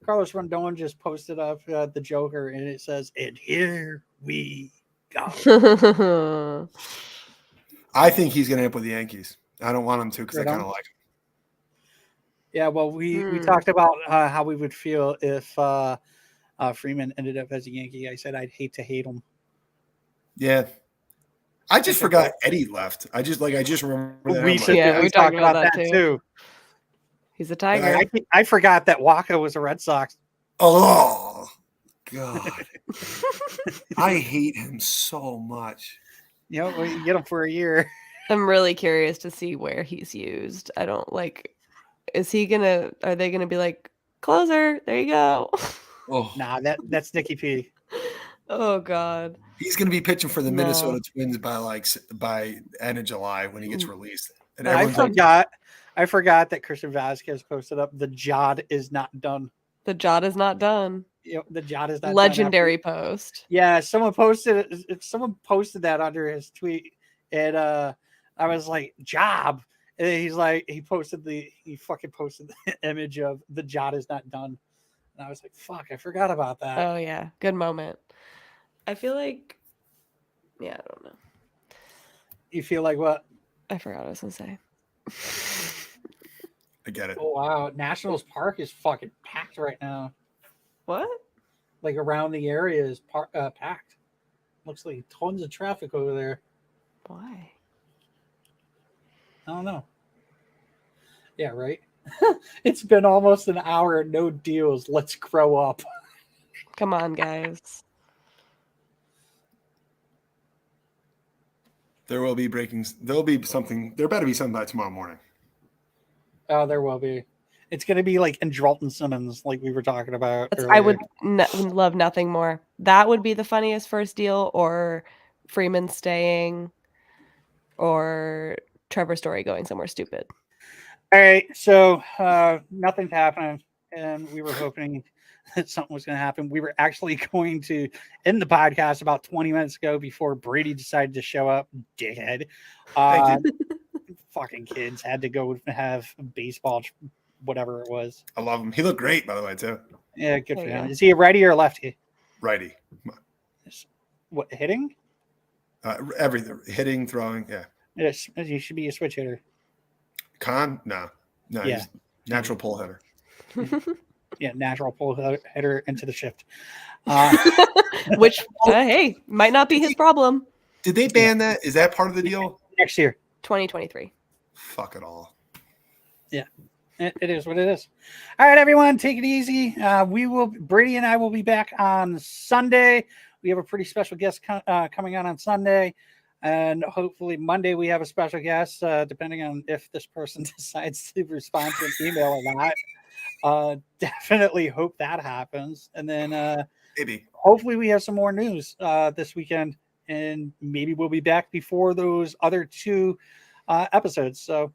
Carlos Rondon just posted up the Joker, and it says, "And here we go." I think he's going to end up with the Yankees. I don't want him to because I Right kind on. of like him. Yeah, well, we talked about how we would feel if Freeman ended up as a Yankee. I said I'd hate to hate him. Yeah. I just forgot Eddie left. I just remember that. We I'm should. Yeah, We we talked talked about about that that too. He's a tiger. I forgot that Waka was a Red Sox. oh, God. I hate him so much. You know, you get him for a year. I'm really curious to see where he's used. I don't like. Are they gonna be like closer? There you go. Oh, Nah, that's Nicky P. Oh God. he's going to be pitching for the No. Minnesota Twins by end of July when he gets released. And I everyone's like, forgot that Christian Vasquez posted up the Jod is not done. The Jot is not done. You know, the Jod is not Legendary post. Yeah, someone posted that under his tweet, and I was like, "Job," and then he fucking posted the image of the Jod is not done, and I was like, "Fuck, I forgot about that." Oh yeah, good moment. I feel like, yeah, I don't know. You feel like what? I forgot what I was gonna say. I get it. Oh wow, Nationals Park is fucking packed right now. What? Like around the area is packed. Looks like tons of traffic over there. Why? I don't know. Yeah, right. It's been almost an hour, no deals. Let's grow up. Come on, guys. There will be breakings. There'll be something. There better be something by tomorrow morning. Oh, there will be. It's going to be like Andrelton Simmons, like we were talking about. I would love nothing more. That would be the funniest first deal, or Freeman staying, or Trevor Story going somewhere stupid. All right, so nothing's happening, and we were hoping that something was going to happen. We were actually going to end the podcast about 20 minutes ago before Brady decided to show up. Dickhead. Fucking kids had to go have baseball, whatever it was. I love him. He looked great, by the way, too. Yeah, good for There you him. go. Is he a righty or a lefty? Righty. What, hitting? Everything. Hitting, throwing. Yeah. Yes, he should be a switch hitter. No. No. Yeah. He's natural pull hitter. Yeah, natural pull hitter into the shift. Which, hey, might not be his problem. Did they ban that? Is that part of the deal? Next year. 2023. Fuck it all. Yeah, it is what it is. All right, everyone, take it easy. Brady and I will be back on Sunday. We have a pretty special guest coming on Sunday. And hopefully Monday we have a special guest, depending on if this person decides to respond to an email or not. Definitely hope that happens. And then Maybe. hopefully we have some more news this weekend, and maybe we'll be back before those other 2 episodes. So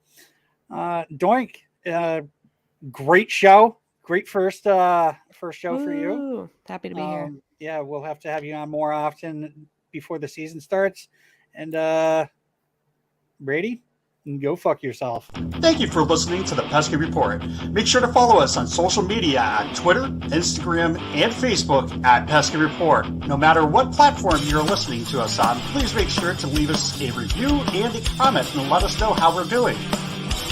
Doink, great show. Great first show for you. Ooh, happy to be here. Yeah, we'll have to have you on more often before the season starts. And Brady, go fuck yourself. Thank you for listening to the Pesky Report. Make sure to follow us on social media at Twitter, Instagram, and Facebook at Pesky Report. No matter what platform you're listening to us on, please make sure to leave us a review and a comment and let us know how we're doing.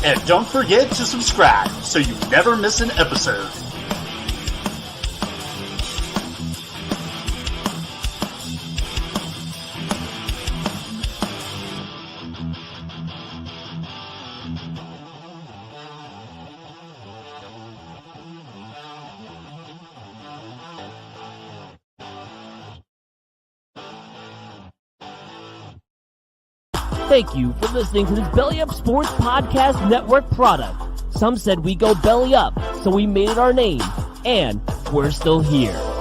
And don't forget to subscribe so you never miss an episode. Thank you for listening to this Belly Up Sports Podcast Network product. Some said we go belly up, so we made it our name, and we're still here.